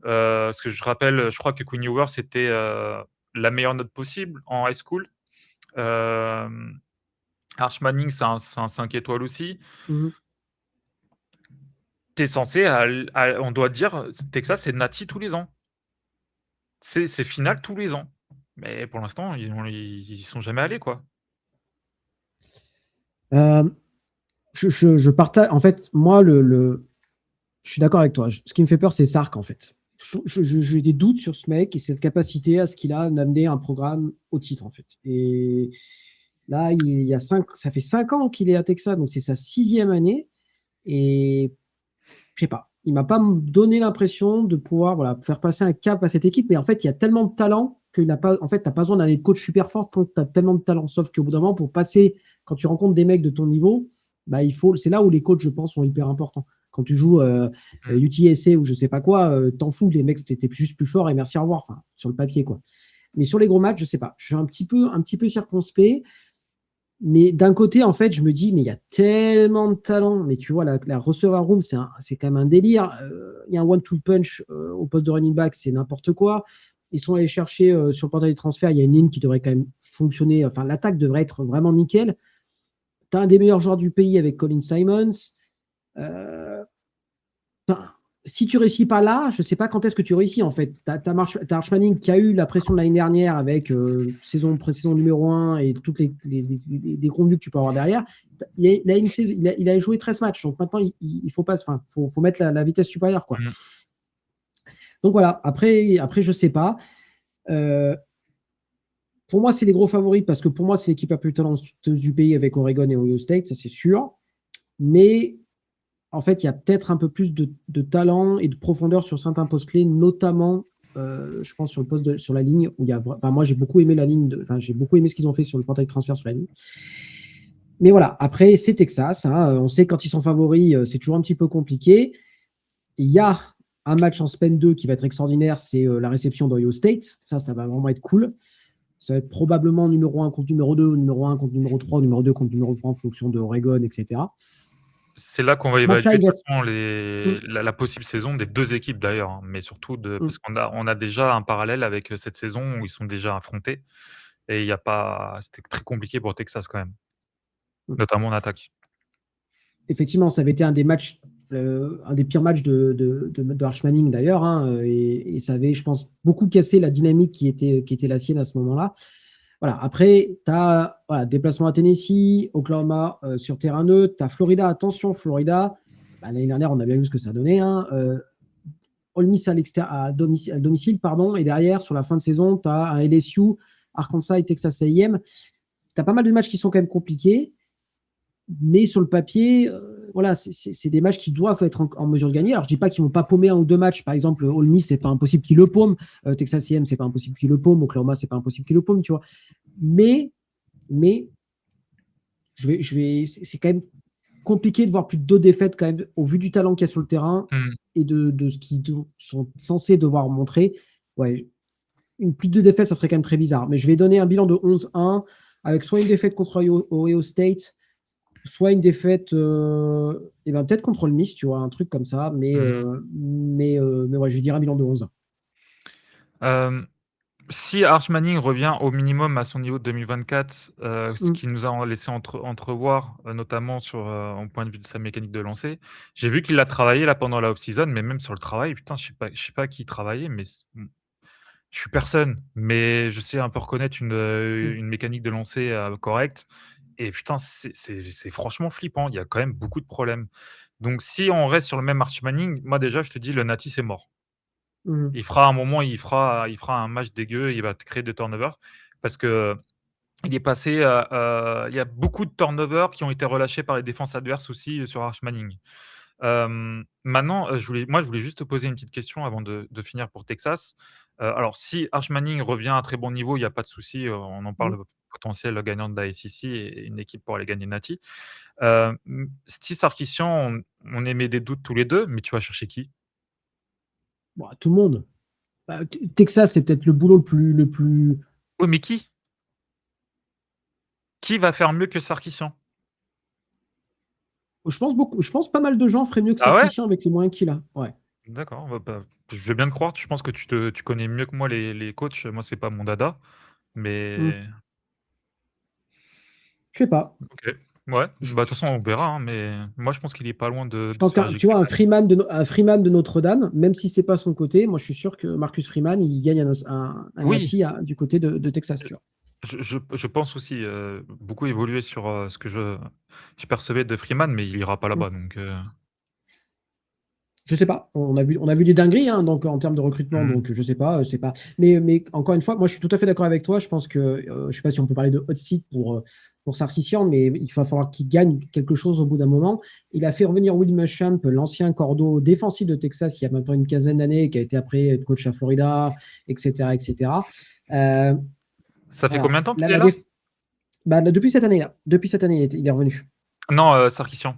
Parce que je rappelle, je crois que Quinn Ewers était, la meilleure note possible en high school. Hem, Arch Manning, c'est un 5 étoiles aussi. Mmh. Tu es censé on doit dire, Texas, c'est natty tous les ans. C'est finale tous les ans. Mais pour l'instant, ils y sont jamais allés, quoi. Hem, je partage en fait, moi, je suis d'accord avec toi. Ce qui me fait peur, c'est Sark, en fait. J'ai des doutes sur ce mec et cette capacité à ce qu'il a d'amener un programme au titre, en fait. Et là, ça fait 5 ans qu'il est à Texas, donc c'est sa 6e année. Et je sais pas, il m'a pas donné l'impression de pouvoir voilà, faire passer un cap à cette équipe. Mais en fait, il y a tellement de talent qu'il n'a pas, en fait, tu n'as pas besoin d'un coach super fort quand tu as tellement de talent. Sauf qu'au bout d'un moment, pour passer, quand tu rencontres des mecs de ton niveau, bah, c'est là où les coachs, je pense, sont hyper importants. Quand tu joues Mmh. UTSA ou je sais pas quoi, t'en fous, les mecs, t'étais juste plus fort et merci, au revoir. Enfin, sur le papier, quoi. Mais sur les gros matchs, je sais pas. Je suis un petit peu circonspect. Mais d'un côté, en fait, je me dis, mais il y a tellement de talent. Mais tu vois, la receiver room, c'est quand même un délire. Il y a un one-two punch au poste de running back, c'est n'importe quoi. Ils sont allés chercher sur le portail des transferts, il y a une ligne qui devrait quand même fonctionner. Enfin, l'attaque devrait être vraiment nickel. Tu as un des meilleurs joueurs du pays avec Colin Simons. Euh, Enfin, si tu réussis pas là, je sais pas quand est-ce que tu réussis en fait. T'as Arch Manning qui a eu la pression de l'année dernière avec pré-saison numéro 1 et toutes les contenus que tu peux avoir derrière. Il a joué 13 matchs, donc maintenant il faut pas, enfin, faut mettre la vitesse supérieure quoi. Mmh. Donc voilà, après je sais pas. Euh, pour moi, c'est les gros favoris parce que pour moi, c'est l'équipe la plus talentueuse du pays avec Oregon et Ohio State, ça c'est sûr. Mais en fait, il y a peut-être un peu plus de talent et de profondeur sur certains postes clés, notamment, je pense, sur le sur la ligne où il y a. Enfin, moi, j'ai beaucoup aimé la ligne. Enfin, j'ai beaucoup aimé ce qu'ils ont fait sur le portail de transfert sur la ligne. Mais voilà, après, c'est Texas. Hein, on sait quand ils sont favoris, c'est toujours un petit peu compliqué. Il y a un match en Spen 2 qui va être extraordinaire, c'est la réception d'Ohio State. Ça va vraiment être cool. Ça va être probablement numéro 1 contre numéro 2, numéro 1 contre numéro 3, numéro 2 contre numéro 3 en fonction de Oregon, etc. C'est là qu'on va Ce match-là, évaluer il de va toute être. façon Hum, la possible saison des 2 équipes d'ailleurs, hein, mais surtout hum, parce qu'on a déjà un parallèle avec, cette saison où ils sont déjà affrontés et il y a pas c'était très compliqué pour Texas quand même, hum. notamment en attaque. Effectivement, ça avait été un des matchs, un des pires matchs de Arch Manning d'ailleurs, hein, et ça avait, je pense, beaucoup cassé la dynamique qui était la sienne à ce moment-là. Voilà. Après, tu as déplacement à Tennessee, Oklahoma sur terrain neutre, tu as Florida. Attention, Florida, l'année dernière, on a bien vu ce que ça donnait. Hein. Ole Miss à domicile, pardon, et derrière, sur la fin de saison, tu as un LSU, Arkansas et Texas A&M. Tu as pas mal de matchs qui sont quand même compliqués, mais sur le papier, voilà, c'est des matchs qui doivent être en mesure de gagner. Alors, je dis pas qu'ils vont pas paumer un ou deux matchs. Par exemple, Ole Miss, c'est pas impossible qu'ils le paument. Texas A&M, c'est pas impossible qu'ils le paument. Oklahoma, c'est pas impossible qu'ils le paument, tu vois. Mais c'est quand même compliqué de voir plus de 2 défaites quand même au vu du talent qu'il y a sur le terrain et de ce qu'ils sont censés devoir montrer. Ouais, plus de 2 défaites, ça serait quand même très bizarre. Mais je vais donner un bilan de 11-1 avec soit une défaite contre Ohio State, soit une défaite et ben peut-être contre le Miss, tu vois, un truc comme ça. Mais ouais, je vais dire un bilan de 11-1. Si Arch Manning revient au minimum à son niveau de 2024, ce Mm. qui nous a laissé entrevoir, notamment sur, en point de vue de sa mécanique de lancer. J'ai vu qu'il l'a travaillé là pendant la off-season, mais même sur le travail, putain, je sais pas qui travaillait, mais je suis personne, mais je sais un peu reconnaître Mm. une mécanique de lancer, correcte et putain, c'est franchement flippant. Il y a quand même beaucoup de problèmes. Donc si on reste sur le même Arch Manning, moi déjà, je te dis, le Nati, c'est mort. Mm. Il fera un moment, il fera un match dégueu, il va te créer des turnovers parce que il est passé, il y a beaucoup de turnovers qui ont été relâchés par les défenses adverses aussi, sur Arch Manning. Maintenant, je voulais juste te poser une petite question avant de finir pour Texas. Alors si Arch Manning revient à un très bon niveau, il y a pas de souci, on en Mm. parle potentiel gagnant de la SEC et une équipe pour aller gagner le Natty. Steve Sarkisian, on émet des doutes tous les 2, mais tu vas chercher qui? Bon, tout le monde. Texas, c'est peut-être le boulot le plus. Oui, mais qui? Qui va faire mieux que Sarkisian? Je pense pas mal de gens feraient mieux que Ah ouais? Sarkisian avec les moyens qu'il a. Ouais. D'accord, bah, je veux bien te croire, je pense que tu connais mieux que moi les coachs. Moi, c'est pas mon dada, Mm. mais Je sais pas. OK. Ouais, Je, bah, de toute façon, je- on verra, hein, mais moi, je pense qu'il est pas loin de je de pense se faire qu'un, tu éjecter vois, quand même. Un Freeman de Notre-Dame, même si c'est pas son côté, moi je suis sûr que Marcus Freeman, il gagne un Oui, Natty du côté de Texas, tu vois. je pense aussi, beaucoup évoluer sur, ce que je percevais de Freeman, mais il ira pas Mm. là-bas donc Je sais pas. On a vu des dingueries hein, donc, en termes de recrutement, mmh. donc je sais pas, c'est pas. Mais encore une fois, moi je suis tout à fait d'accord avec toi. Je pense que je sais pas si on peut parler de hot seat pour Sarkisian, mais il va falloir qu'il gagne quelque chose au bout d'un moment. Il a fait revenir Will Muschamp, l'ancien cordeau défensif de Texas, il y a maintenant une quinzaine d'années, qui a été après coach à Florida, etc., etc. Euh, Ça fait voilà. combien de temps qu'il est là? Depuis cette année-là, il est revenu. Non, Sarkisian.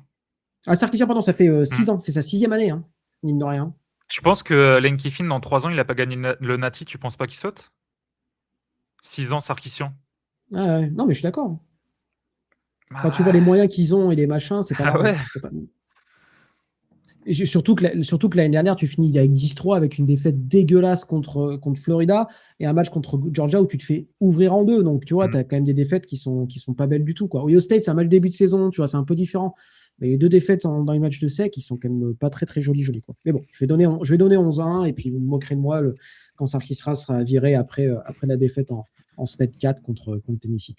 Ah, Sarkisian, pardon, ça fait Mmh. 6 ans. C'est sa 6e année, hein, mine de rien. Tu penses que Lane Kiffin, dans 3 ans, il a pas gagné le Natty, tu penses pas qu'il saute? 6 ans Sarkisian. Ah, ouais. Non, mais je suis d'accord. Quand tu vois les Ah, moyens qu'ils ont et les machins, c'est pas ah normal. ouais? Surtout que l'année dernière, tu finis avec 10-3 avec une défaite dégueulasse contre Florida et un match contre Georgia où tu te fais ouvrir en deux. Donc, tu vois, tu Mmh. as quand même des défaites qui sont pas belles du tout, quoi. Ohio State, c'est un mal début de saison, tu vois, c'est un peu différent. Mais les 2 défaites dans les matchs de sec, ils sont quand même pas très, très jolies, quoi. Mais bon, je vais donner 11-1 et puis vous me moquerez de moi quand Sarkisian sera viré après la défaite en semaine 4 contre Tennessee.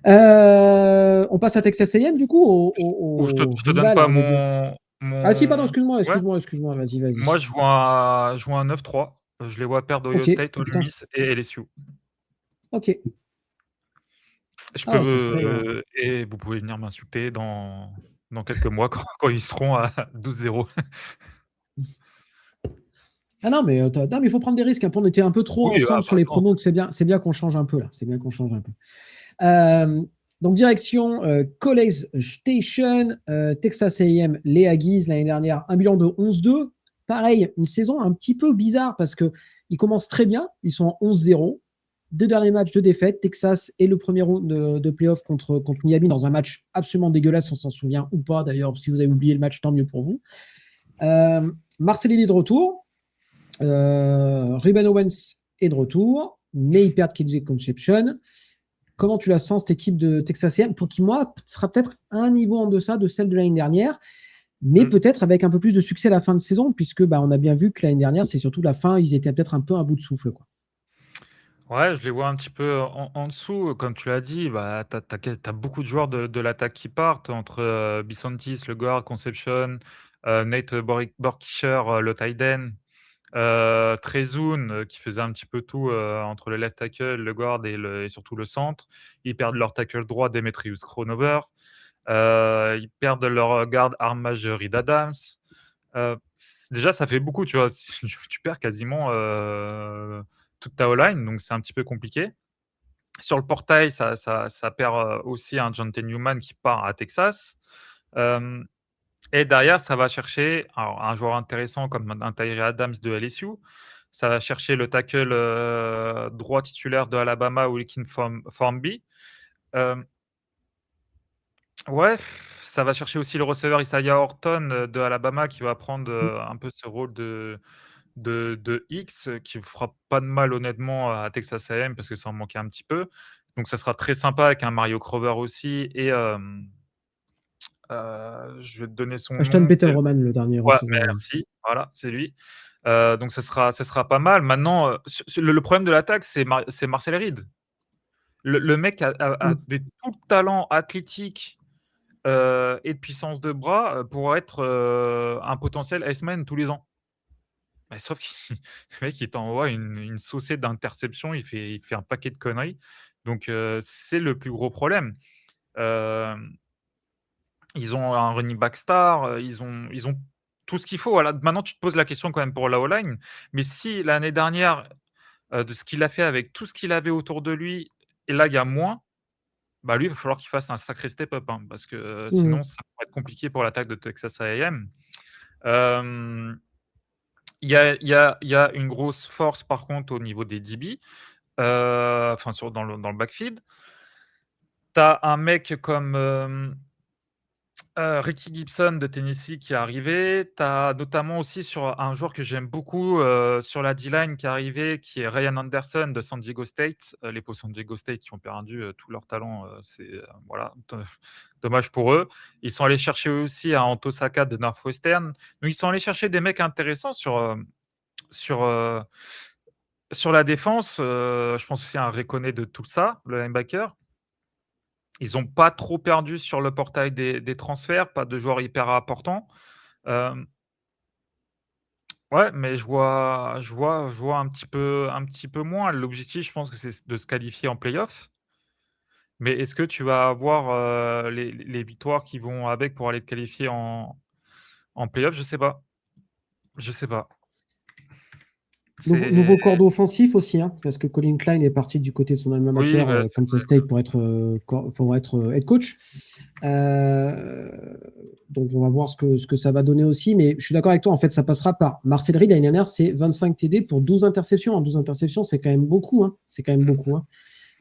On passe à Texas A&M, du coup, Ou au je te donne rival, pas hein, de deux. Ah si, pardon, mon excuse-moi, ouais, excuse-moi, excuse-moi, vas-y, vas-y. moi je vois un 9-3. Je les vois perdre Ohio Ok, State, oh Ole putain, Miss et LSU. ok. Je peux, Ah, ça serait. et vous pouvez venir m'insulter dans quelques mois quand ils seront à 12-0. Ah non, mais non, mais il faut prendre des risques. Un peu, on était un peu trop Oui, ensemble sur les attends. pronos, donc c'est bien qu'on change un peu là. C'est bien qu'on change un peu. Euh, donc direction College Station, Texas A&M, les Aggies l'année dernière, un bilan de 11-2. Pareil, une saison un petit peu bizarre parce que ils commencent très bien, ils sont en 11-0. 2 derniers matchs de défaite, Texas et le premier round de playoff contre Miami dans un match absolument dégueulasse, on s'en souvient ou pas d'ailleurs. Si vous avez oublié le match, tant mieux pour vous. Marcelini de retour, Ruben Owens est de retour, mais ils perdent KJ Conception. Comment tu la sens, cette équipe de Texas A&M, pour qui, moi, sera peut-être un niveau en deçà de celle de l'année dernière, mais Mmh. peut-être avec un peu plus de succès à la fin de saison, puisque on a bien vu que l'année dernière, c'est surtout la fin, ils étaient peut-être un peu à bout de souffle, quoi. Ouais, je les vois un petit peu en dessous, comme tu l'as dit, bah, tu as beaucoup de joueurs de l'attaque qui partent entre, Bisontis, le guard, Concepcion, Nate Borkischer, le tight end, Trezun, qui faisait un petit peu tout, entre le left tackle, le guard et surtout le centre. Ils perdent leur tackle droit, Demetrius Kronover. Ils perdent leur garde Armage Reed Adams. Déjà, ça fait beaucoup, tu vois? Si tu perds quasiment, toute ta O-line, donc c'est un petit peu compliqué. Sur le portail, ça perd, aussi un Jonte Newman qui part à Texas. Hem Et derrière, ça va chercher alors un joueur intéressant comme un Tyree Adams de LSU. Ça va chercher le tackle, droit titulaire de Alabama, Wilkin Formby. Hem, ouais, ça va chercher aussi le receveur Isaiah Horton, de Alabama qui va prendre, Mmh. un peu ce rôle de X, qui fera pas de mal honnêtement à Texas A&M parce que ça en manquait un petit peu. Donc ça sera très sympa avec un Mario Crover aussi et je vais te donner son Ashton nom, c'est Bettelroman, le dernier ouais, receveur. Ouais. merci, voilà, c'est lui. Donc ça sera pas mal. Maintenant, le problème de l'attaque, c'est Marcel Reed. Le mec a Mmh. tout le talent athlétique, et de puissance de bras, pour être, un potentiel Iceman tous les ans. Bah, sauf qu'il le mec, il t'envoie une saucée d'interceptions, il fait un paquet de conneries. Donc c'est le plus gros problème. Hem, Ils ont un running back star, ils ont tout ce qu'il faut. Voilà, maintenant tu te poses la question quand même pour la O-line, mais si l'année dernière, de ce qu'il a fait avec tout ce qu'il avait autour de lui et là, il y a moins, bah, lui, il va falloir qu'il fasse un sacré step up, hein, parce que, Mmh. sinon ça pourrait être compliqué pour l'attaque de Texas A&M. Hem, il y a une grosse force par contre au niveau des DB, enfin dans le backfield. Tu as un mec comme, Ricky Gibson de Tennessee qui est arrivé. Tu as notamment aussi sur un joueur que j'aime beaucoup, sur la D-line qui est arrivé, qui est Ryan Anderson de San Diego State. Les pauvres San Diego State qui ont perdu, tout leur talent, c'est, voilà, dommage pour eux. Ils sont allés chercher aussi un Antosaka de Northwestern. Donc ils sont allés chercher des mecs intéressants sur, sur la défense, je pense aussi à un Reconnaît de tout ça, le linebacker. Ils ont pas trop perdu sur le portail des transferts, pas de joueurs hyper importants. Hem, ouais, mais je vois un petit peu moins. L'objectif, je pense que c'est de se qualifier en play-off. Mais est-ce que tu vas avoir, les victoires qui vont avec pour aller te qualifier en play-off? Je sais pas. Je sais pas. C'est Nouveau cordeau offensif aussi, hein, parce que Colin Klein est parti du côté de son alma mater, oui, bah, c'est Kansas vrai. State, pour être head coach. Euh, donc, on va voir ce que ça va donner aussi. Mais je suis d'accord avec toi, en fait, ça passera par Marcel Reed. L'année dernière, c'est 25 TD pour 12 interceptions. En 12 interceptions, c'est quand même beaucoup. Hein. C'est quand même Mmh. beaucoup.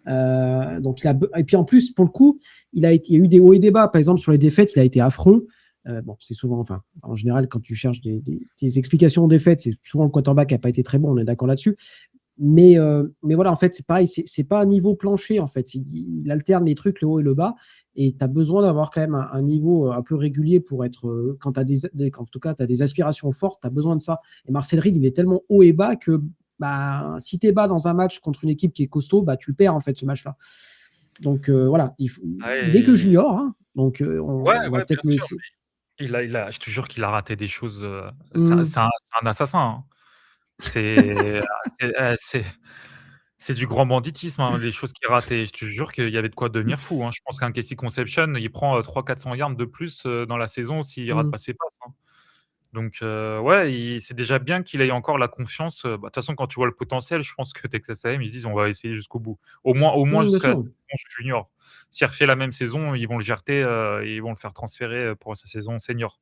Hein. Donc et puis en plus, pour le coup, il y a eu des hauts et des bas. Par exemple, sur les défaites, il a été affront. Bon, c'est souvent, enfin, en général, quand tu cherches des explications aux défaites, c'est souvent le quarterback n'a pas été très bon, on est d'accord là-dessus. Mais voilà, en fait, c'est pareil, c'est pas un niveau plancher, en fait. Il alterne les trucs, le haut et le bas, et tu as besoin d'avoir quand même un niveau un peu régulier pour être, quand tu as en tout cas, tu as des aspirations fortes, tu as besoin de ça. Et Marcel Reed, il est tellement haut et bas que bah, si tu es bas dans un match contre une équipe qui est costaud, bah, tu le perds, en fait, ce match-là. Donc voilà, il est que Ouais, junior, hein, donc ouais, on va ouais, bien peut-être le sûr. laisser. Il a je te jure qu'il a raté des choses, c'est un Mmh. c'est un c'est un assassin, hein. C'est c'est du grand banditisme, hein, les choses qu'il rate et je te jure qu'il y avait de quoi devenir fou, hein. Je pense qu'un Casey Conception, il prend, 300-400 yards de plus, dans la saison s'il rate Mmh. pas ses passes, hein. Donc ouais, c'est déjà bien qu'il ait encore la confiance, bah, de toute façon, quand tu vois le potentiel, je pense que Texas A&M, ils se disent: «On va essayer jusqu'au bout». Au moins Mmh, bien jusqu'à la sûr. saison junior. S'il refait la même saison, ils vont le jeter, et ils vont le faire transférer, pour sa saison senior.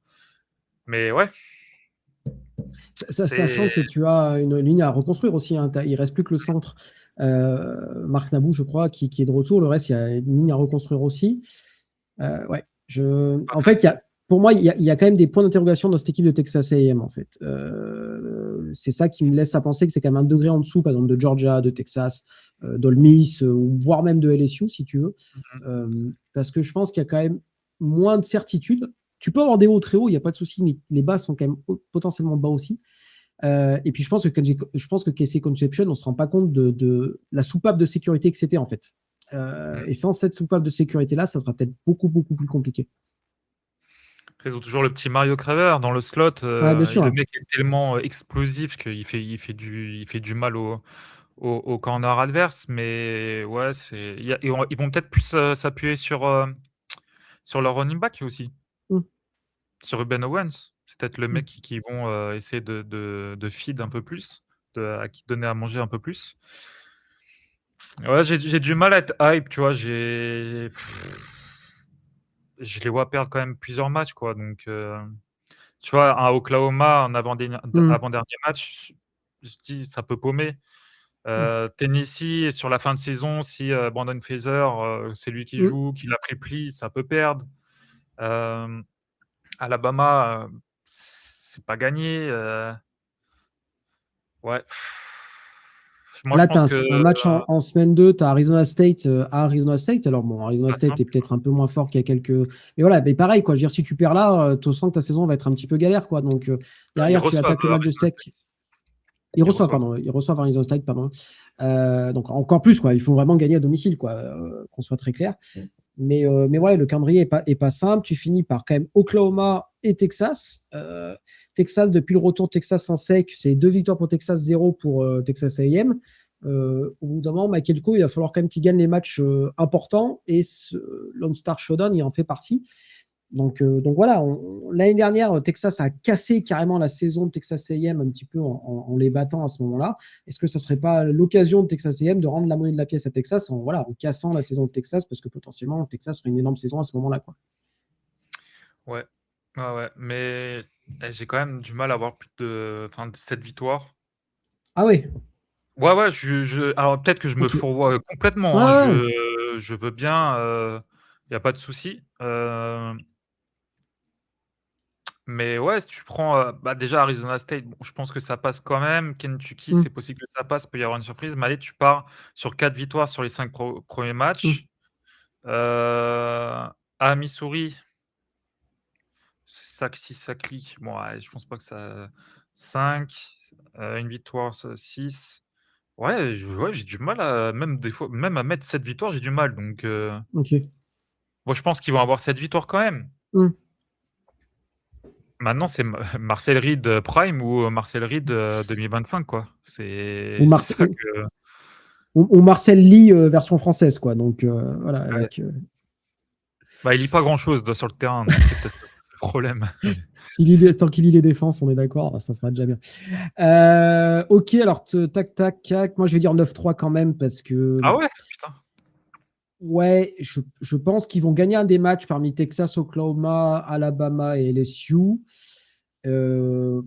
Mais ouais, Sachant c'est que tu as une ligne à reconstruire aussi. Hein. Il reste plus que le centre, Marc Nabou, je crois, qui est de retour. Le reste, il y a une ligne à reconstruire aussi. Ouais, en fait, pour moi, il y a quand même des points d'interrogation dans cette équipe de Texas A&M, en fait. C'est ça qui me laisse à penser que c'est quand même un degré en dessous, par exemple, de Georgia, de Texas, d'Ole Miss, ou voire même de LSU, si tu veux. mmh Parce que je pense qu'il y a quand même moins de certitude. Tu peux avoir des hauts très hauts, il n'y a pas de souci, mais les bas sont quand même potentiellement bas aussi. Et puis je pense que KC Conception, on se rend pas compte de la soupape de sécurité que c'était en fait. Mmh. Et sans cette soupape de sécurité-là, ça sera peut-être beaucoup, beaucoup plus compliqué. Après, ils ont toujours le petit Mario Craver dans le slot, Ouais, bien et sûr, le hein. mec est tellement explosif il fait du mal au corner adverse, mais ouais, c'est il y a ils vont peut-être plus, s'appuyer sur leur running back aussi, Mm, sur Ruben Owens. C'est peut-être le mm. mec qui vont, essayer de feed un peu plus, à qui donner à manger un peu plus. Ouais, j'ai du mal à être hype, tu vois? Je les vois perdre quand même plusieurs matchs, quoi, donc tu vois, un Oklahoma en Mm, avant-dernier match, je dis: «Ça peut paumer». mm, Tennessee sur la fin de saison, si, Brandon Fraser, c'est lui qui mm. joue, qu'il a pris le pli, ça peut perdre. Hem, Alabama, c'est pas gagné, ouais. Moi, je Là, tu pense as que un match en semaine 2, tu as Arizona State à Arizona State. Alors, bon, Arizona pas State est simple. peut-être un peu moins fort qu'il y a quelques. Mais voilà, mais pareil, quoi. Je veux dire, si tu perds là, tu sens que ta saison va être un petit peu galère, quoi. Donc, Ils derrière, tu reçoivent, attaques le match de Arizona steak. State. Ils reçoivent. Ils reçoivent Arizona State, pardon. Donc, encore plus, quoi. Il faut vraiment gagner à domicile, quoi. Qu'on soit très clair. Mais ouais, le calendrier est pas simple. Tu finis par quand même Oklahoma et Texas. Texas, depuis le retour de Texas en sec, c'est 2 victoires pour Texas, 0 pour Texas A&M. Au bout d'un moment, Michael Coe, il va falloir quand même qu'il gagne les matchs importants et ce Lone Star Showdown, il en fait partie. Donc voilà, l'année dernière, Texas a cassé carrément la saison de Texas A&M un petit peu en les battant à ce moment-là. Est-ce que ça ne serait pas l'occasion de Texas A&M de rendre la monnaie de la pièce à Texas en cassant la saison de Texas parce que potentiellement Texas ferait une énorme saison à ce moment-là, quoi. Ouais. Ouais, ouais, mais j'ai quand même du mal à avoir plus de 7 victoires. Ah oui, Ouais, ouais, je alors peut-être que je me ok. fourvoie Ouais, complètement, hein. ouais, Je veux bien, il y a pas de souci, mais ouais, si tu prends, bah, déjà Arizona State, bon, je pense que ça passe quand même. Kentucky, hum, c'est possible que ça passe, peut y avoir une surprise, mais allez, tu pars sur 4 victoires sur les 5 premiers hum, matchs. À Missouri, ça si ça clique, bon, ouais, je pense pas que ça 5, 1 victoire, 6. Ouais, j'ai du mal à même des fois même à mettre 7 victoires, j'ai du mal donc ok. moi je pense qu'ils vont avoir 7 victoires quand même. Hum. Maintenant c'est Marcel Reed, prime ou Marcel Reed, 2025 quoi. Ou, C'est Marce- ça que ou Marcel Lee version française, quoi. Donc voilà, ouais. avec. Bah, il lit pas grand chose de sur le terrain donc c'est peut-être le problème. Tant qu'il lit les défenses, on est d'accord, ça sera déjà bien. Ok, alors tac, tac, tac. Moi, je vais dire 9-3 quand même parce que, Ah ouais? Putain. ouais, je pense qu'ils vont gagner un des matchs parmi Texas, Oklahoma, Alabama et LSU. Euh,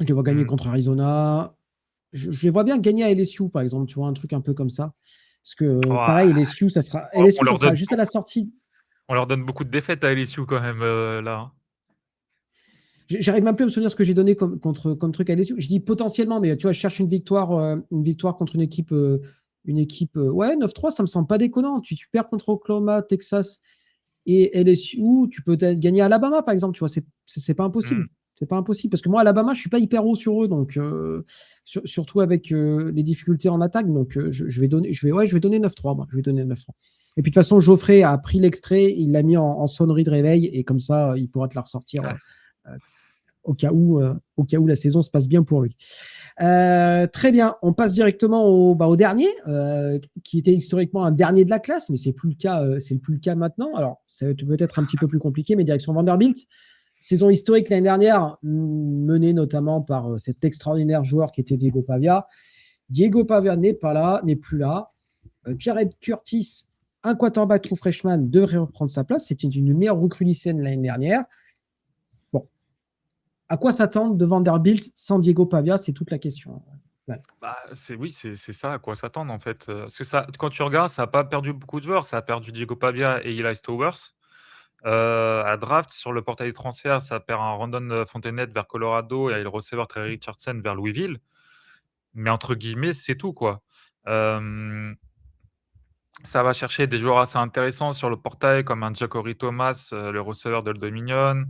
je les vois gagner Mmh. contre Arizona. Je les vois bien gagner à LSU, par exemple, tu vois, un truc un peu comme ça. Parce que, pareil, Ouah, on LSU, ça leur sera donne juste à la beaucoup sortie. de défaites à LSU quand même, là, hein. J'arrive même plus à me souvenir ce que j'ai donné comme truc à LSU. Je dis potentiellement, mais tu vois, je cherche une victoire contre une équipe ouais, 9-3, ça me semble pas déconnant. Tu perds contre Oklahoma, Texas et LSU, tu peux peut-être gagner à Alabama, par exemple. Tu vois, c'est pas Mmh. impossible. C'est pas impossible. Parce que moi, Alabama, je suis pas hyper haut sur eux, donc surtout avec les difficultés en attaque. Donc, je vais donner, je vais donner 9-3, moi. Je vais donner 9-3. Et puis, de toute façon, Geoffrey a pris l'extrait, il l'a mis en sonnerie de réveil, et comme ça, il pourra te la ressortir euh, au cas où la saison se passe bien pour lui. Très bien, on passe directement au dernier, qui était historiquement un dernier de la classe, mais c'est plus le cas maintenant. Alors, ça va être peut-être un petit peu plus compliqué, mais direction Vanderbilt. Saison historique l'année dernière, menée notamment par cet extraordinaire joueur qui était Diego Pavia. Diego Pavia n'est pas là, n'est plus là. Jared Curtis, un quarterback true freshman, devrait reprendre sa place. C'était une meilleure recrue lycéenne l'année dernière. Bon, à quoi s'attendre de Vanderbilt sans Diego Pavia, c'est toute la question. Ouais. Bah, c'est ça à quoi s'attendre en fait, parce que ça quand tu regardes, ça a pas perdu beaucoup de joueurs, ça a perdu Diego Pavia et Eli Stowers. À draft, sur le portail de transfert, ça perd un Rondon, Fontenette vers Colorado et le receveur Trey Richardson vers Louisville. Mais entre guillemets, c'est tout quoi. Hem, Ça va chercher des joueurs assez intéressants sur le portail comme un Jacori Thomas, le receveur de Dominion.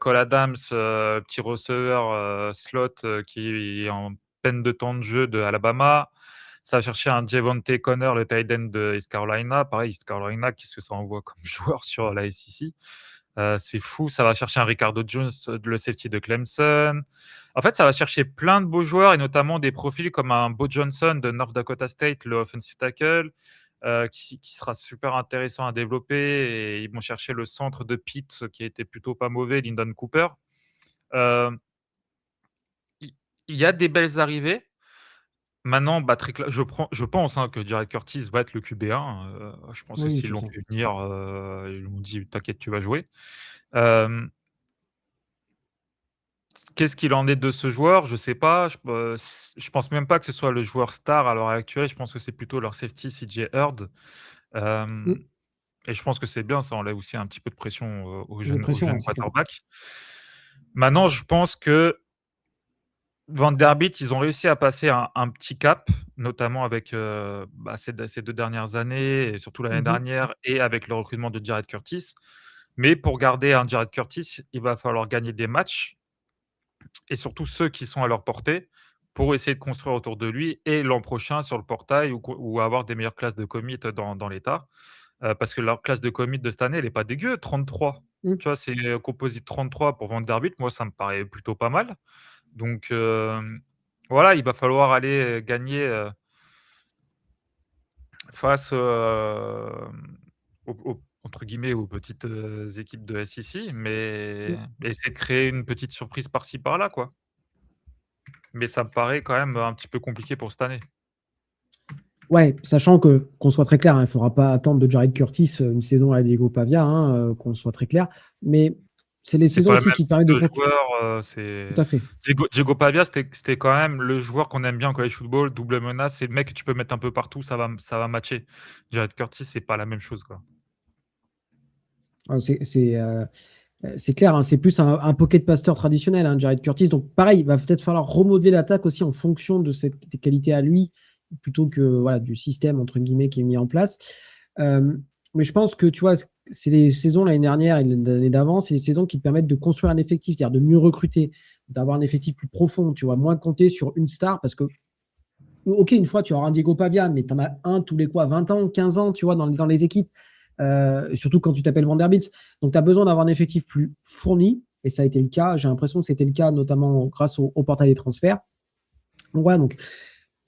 Cole Adams, petit receveur slot qui est en peine de temps de jeu de Alabama. Ça va chercher un Javonte Connor, le tight end de East Carolina. Pareil, East Carolina, qu'est-ce que ça envoie comme joueur sur la SEC? C'est fou. Ça va chercher un Ricardo Jones, le safety de Clemson. En fait, ça va chercher plein de beaux joueurs et notamment des profils comme un Bo Johnson de North Dakota State, le offensive tackle, qui sera super intéressant à développer. Et ils vont chercher le centre de Pitt qui était plutôt pas mauvais, Lyndon Cooper. Euh, Il il y a des belles arrivées. Maintenant, bah, je pense que Jared Curtis va être le QB1. Je pense que Oui, s'ils c'est l'ont ça. fait venir, ils lui ont dit: «T'inquiète, tu vas jouer». Hem, Qu'est-ce qu'il en est de ce joueur? Je sais pas. Je pense même pas que ce soit le joueur star à l'heure actuelle. Je pense que c'est plutôt leur safety CJ Hurd. Mm. Hem Et je pense que c'est bien, ça enlève aussi un petit peu de pression, De aux pression, ouais, jeunes c'est clair. quarterbacks. Maintenant, je pense que Vanderbilt, ils ont réussi à passer un petit cap, notamment avec, bah, ces 2 dernières années et surtout l'année Mhm. dernière et avec le recrutement de Jared Curtis. Mais pour garder un Jared Curtis, il va falloir gagner des matchs et surtout ceux qui sont à leur portée pour essayer de construire autour de lui et l'an prochain sur le portail ou avoir des meilleures classes de commit dans l'État. Parce que leur classe de commit de cette année, elle est pas dégueu, 33. Mm. Tu vois, c'est, composite 33 pour Vanderbilt. Moi, ça me paraît plutôt pas mal. Donc, voilà, il va falloir aller, gagner, face, aux entre guillemets, «aux petites, équipes de SEC», mais Mm. essayer de créer une petite surprise par-ci par-là, quoi. Mais ça me paraît quand même un petit peu compliqué pour cette année. Ouais, sachant que, qu'on soit très clair, hein, il ne faudra pas attendre de Jared Curtis une saison à Diego Pavia, hein, qu'on soit très clair. Mais c'est les C'est saisons pas le aussi même qui te type permettent de de construire. joueur, Tout à fait. Diego Pavia, c'était quand même le joueur qu'on aime bien en college football, double menace, c'est le mec que tu peux mettre un peu partout, ça va matcher. Jared Curtis, c'est pas la même chose, quoi. Ah, c'est clair, hein, c'est plus un pocket pasteur traditionnel, hein, Jared Curtis. Donc, pareil, il va peut-être falloir remodeler l'attaque aussi en fonction de ses qualités à lui, plutôt que voilà, du système, entre guillemets, qui est mis en place. Euh, mais je pense que, tu vois, c'est les saisons l'année dernière et l'année d'avant, c'est les saisons qui te permettent de construire un effectif, c'est-à-dire de mieux recruter, d'avoir un effectif plus profond, tu vois, moins compter sur une star, parce que, ok, une fois, tu auras un Diego Pavia, mais tu en as un tous les quoi, 20 ans, 15 ans, tu vois, dans les équipes. Surtout quand tu t'appelles Vanderbilt. Donc, tu as besoin d'avoir un effectif plus fourni, et ça a été le cas. J'ai l'impression que c'était le cas, notamment grâce au portail des transferts. Donc, voilà, donc,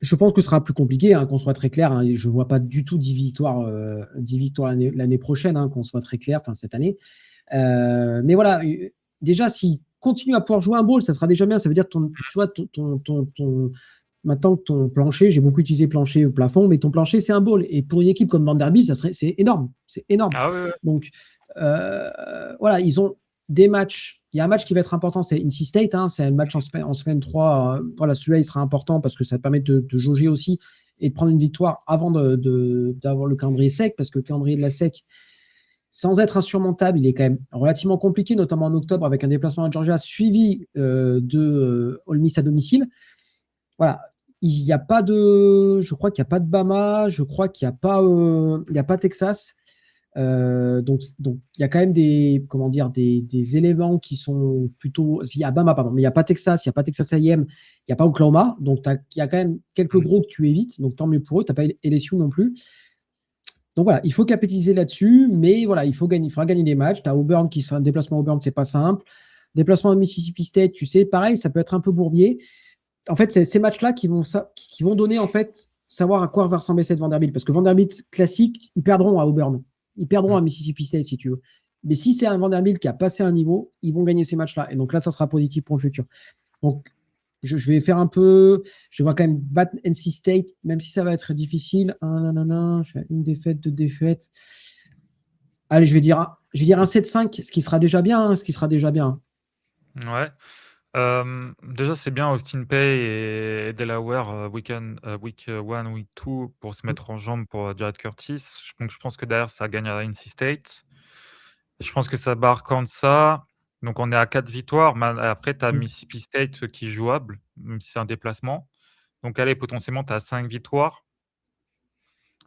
je pense que ce sera plus compliqué, hein, qu'on soit très clair. Hein, je ne vois pas du tout 10 victoires l'année prochaine, hein, qu'on soit très clair, enfin cette année. Mais voilà, déjà, s'il continue à pouvoir jouer un bowl, ça sera déjà bien. Ça veut dire que tu vois, maintenant que ton plancher, j'ai beaucoup utilisé plancher au plafond, mais ton plancher, c'est un bowl. Et pour une équipe comme Vanderbilt, c'est énorme. C'est énorme. Ah ouais, ouais. Donc, voilà, ils ont des matchs. Il y a un match qui va être important, c'est NC State. Hein, c'est un match en semaine 3. Voilà, celui-là, il sera important parce que ça te permet de jauger aussi et de prendre une victoire avant d'avoir le calendrier sec, parce que le calendrier de la sec, sans être insurmontable, il est quand même relativement compliqué, notamment en octobre avec un déplacement à Georgia suivi de Ole Miss à domicile. Voilà, il n'y a pas de, je crois qu'il n'y a pas de Bama, je crois qu'il n'y a pas Texas. Donc, il y a quand même des, comment dire, des éléments qui sont plutôt. Il y a Bama, pardon, mais il n'y a pas Texas, il n'y a pas Texas A&M, il n'y a pas Oklahoma. Donc, il y a quand même quelques Mmh. gros que tu évites. Donc, tant mieux pour eux. Tu n'as pas LSU non plus. Donc, voilà, il faut capitaliser là-dessus. Mais voilà, il faudra gagner des matchs. Tu as Auburn qui sera un déplacement à Auburn, c'est pas simple. Déplacement à Mississippi State, tu sais, pareil, ça peut être un peu bourbier. En fait, c'est ces matchs-là qui vont donner, en fait, savoir à quoi va ressembler cette Vanderbilt. Parce que Vanderbilt classique, ils perdront à Auburn. Ils perdront Mmh. à Mississippi State, si tu veux. Mais si c'est un Vanderbilt qui a passé un niveau, ils vont gagner ces matchs-là. Et donc là, ça sera positif pour le futur. Donc, je vais faire un peu. Je vais quand même battre NC State, même si ça va être difficile. Je fais une défaite, deux défaites. Allez, je vais dire un 7-5, ce qui sera déjà bien. Hein, ce qui sera déjà bien. Ouais. Déjà, c'est bien Austin Peay et Delaware, week 1, week 2 pour se mettre en jambes pour, Jared Curtis. Je pense que derrière, ça gagne à NC State. Je pense que ça bat Arkansas. Donc on est à 4 victoires. Après, tu as Mm. Mississippi State, qui est jouable, même si c'est un déplacement. Donc allez, potentiellement, tu as 5 victoires.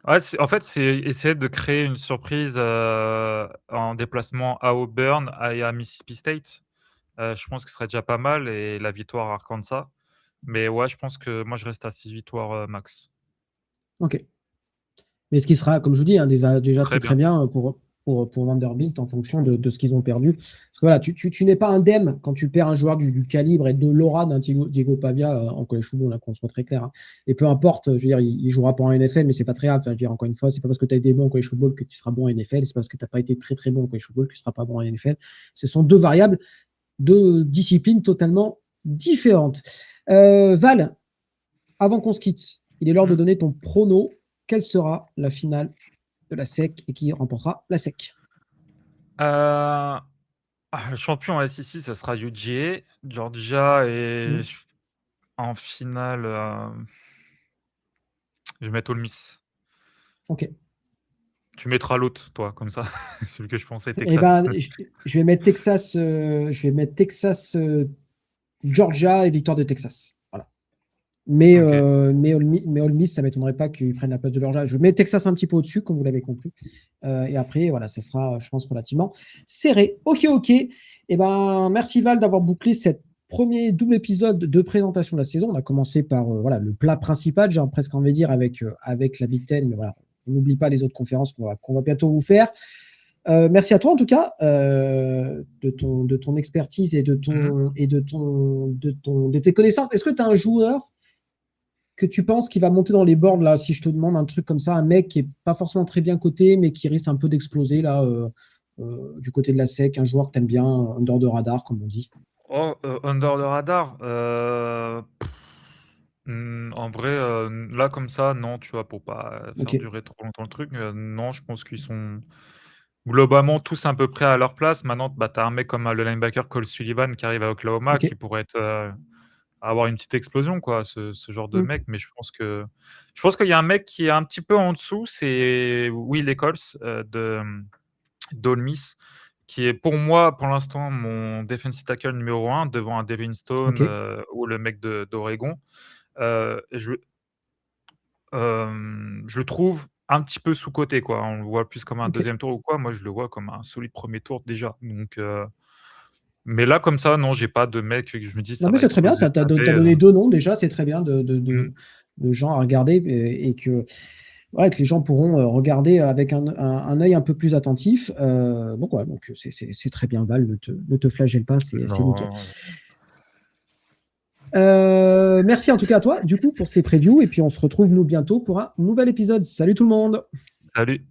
Ouais, en fait, c'est essayer de créer une surprise, en déplacement à Auburn et à Mississippi State. Je pense que ce serait déjà pas mal et la victoire à Arkansas. Mais ouais, je pense que moi, je reste à 6 victoires, max. Ok. Mais ce qui sera, comme je vous dis, déjà Très très très bien. bien pour Vanderbilt en fonction de ce qu'ils ont perdu. Parce que voilà, tu n'es pas indemne quand tu perds un joueur du calibre et de l'aura d'un Diego Pavia en college football, là, qu'on soit très clair. Hein. Et peu importe, je veux dire, il jouera pas en NFL, mais c'est pas très grave. Enfin, je veux dire, encore une fois, c'est pas parce que tu as été bon en college football que tu seras bon en NFL, c'est pas parce que tu n'as pas été très très bon en college football que tu seras pas bon en NFL. Ce sont deux variables, deux disciplines totalement différentes. Val, avant qu'on se quitte, il est l'heure de Mmh. donner ton prono. Quelle sera la finale de la SEC et qui remportera la SEC? Le champion SEC, ça sera UGA. Georgia et Mm. en finale, je vais mettre Ole Miss. Ok. Tu mettras l'autre, toi, comme ça. Celui que je pensais, Eh Texas. ben, je vais mettre Texas, Georgia et victoire de Texas. Voilà. OK. Mais Ole Miss, ça m'étonnerait pas qu'ils prennent la place de Georgia. Je mets Texas un petit peu au-dessus, comme vous l'avez compris. Et après, voilà, ça sera, je pense, relativement serré. Ok, ok. Eh ben, merci Val d'avoir bouclé cette premier double épisode de présentation de la saison. On a commencé par voilà, le plat principal, j'ai presque envie de dire, avec la Big Ten. Mais voilà, on n'oublie pas les autres conférences qu'on va bientôt vous faire. Merci à toi en tout cas de ton expertise et Mmh. de tes connaissances. Est-ce que tu as un joueur que tu penses qui va monter dans les boards là, si je te demande un truc comme ça, un mec qui est pas forcément très bien coté, mais qui risque un peu d'exploser là du côté de la SEC, un joueur que tu aimes bien, under de radar, comme on dit. Oh, under the radar, en vrai, là, comme ça, non, tu vois? Pour pas Ok, faire durer trop longtemps le truc, non, je pense qu'ils sont globalement tous à peu près à leur place. Maintenant, bah, tu as un mec comme, le linebacker Cole Sullivan qui arrive à Oklahoma, ok. qui pourrait être, avoir une petite explosion, quoi, ce genre de Hmm, mec. Mais je pense qu'il y a un mec qui est un petit peu en dessous, c'est Will Eccles, d'Ole Miss, qui est pour moi, pour l'instant, mon defensive tackle numéro un devant un Devin Stone, ok, ou le mec d'Oregon. Et je le trouve un petit peu sous-coté, quoi. On le voit plus comme un ok. deuxième tour ou quoi. Moi, je le vois comme un solide premier tour déjà. Donc, mais là, comme ça, non, j'ai pas de mec que je me dis: Non «Ça mais va c'est très bien, exploser ça cette t'as année», donné deux noms déjà, c'est très bien mmh. de gens à regarder et que ouais, que les gens pourront regarder avec un œil un peu plus attentif. Donc, voilà, donc c'est très bien, Val, ne te flagelle pas, c'est nickel. Non, Merci en tout cas à toi, du coup, pour ces previews. Et puis, on se retrouve, nous, bientôt pour un nouvel épisode. Salut tout le monde! salut.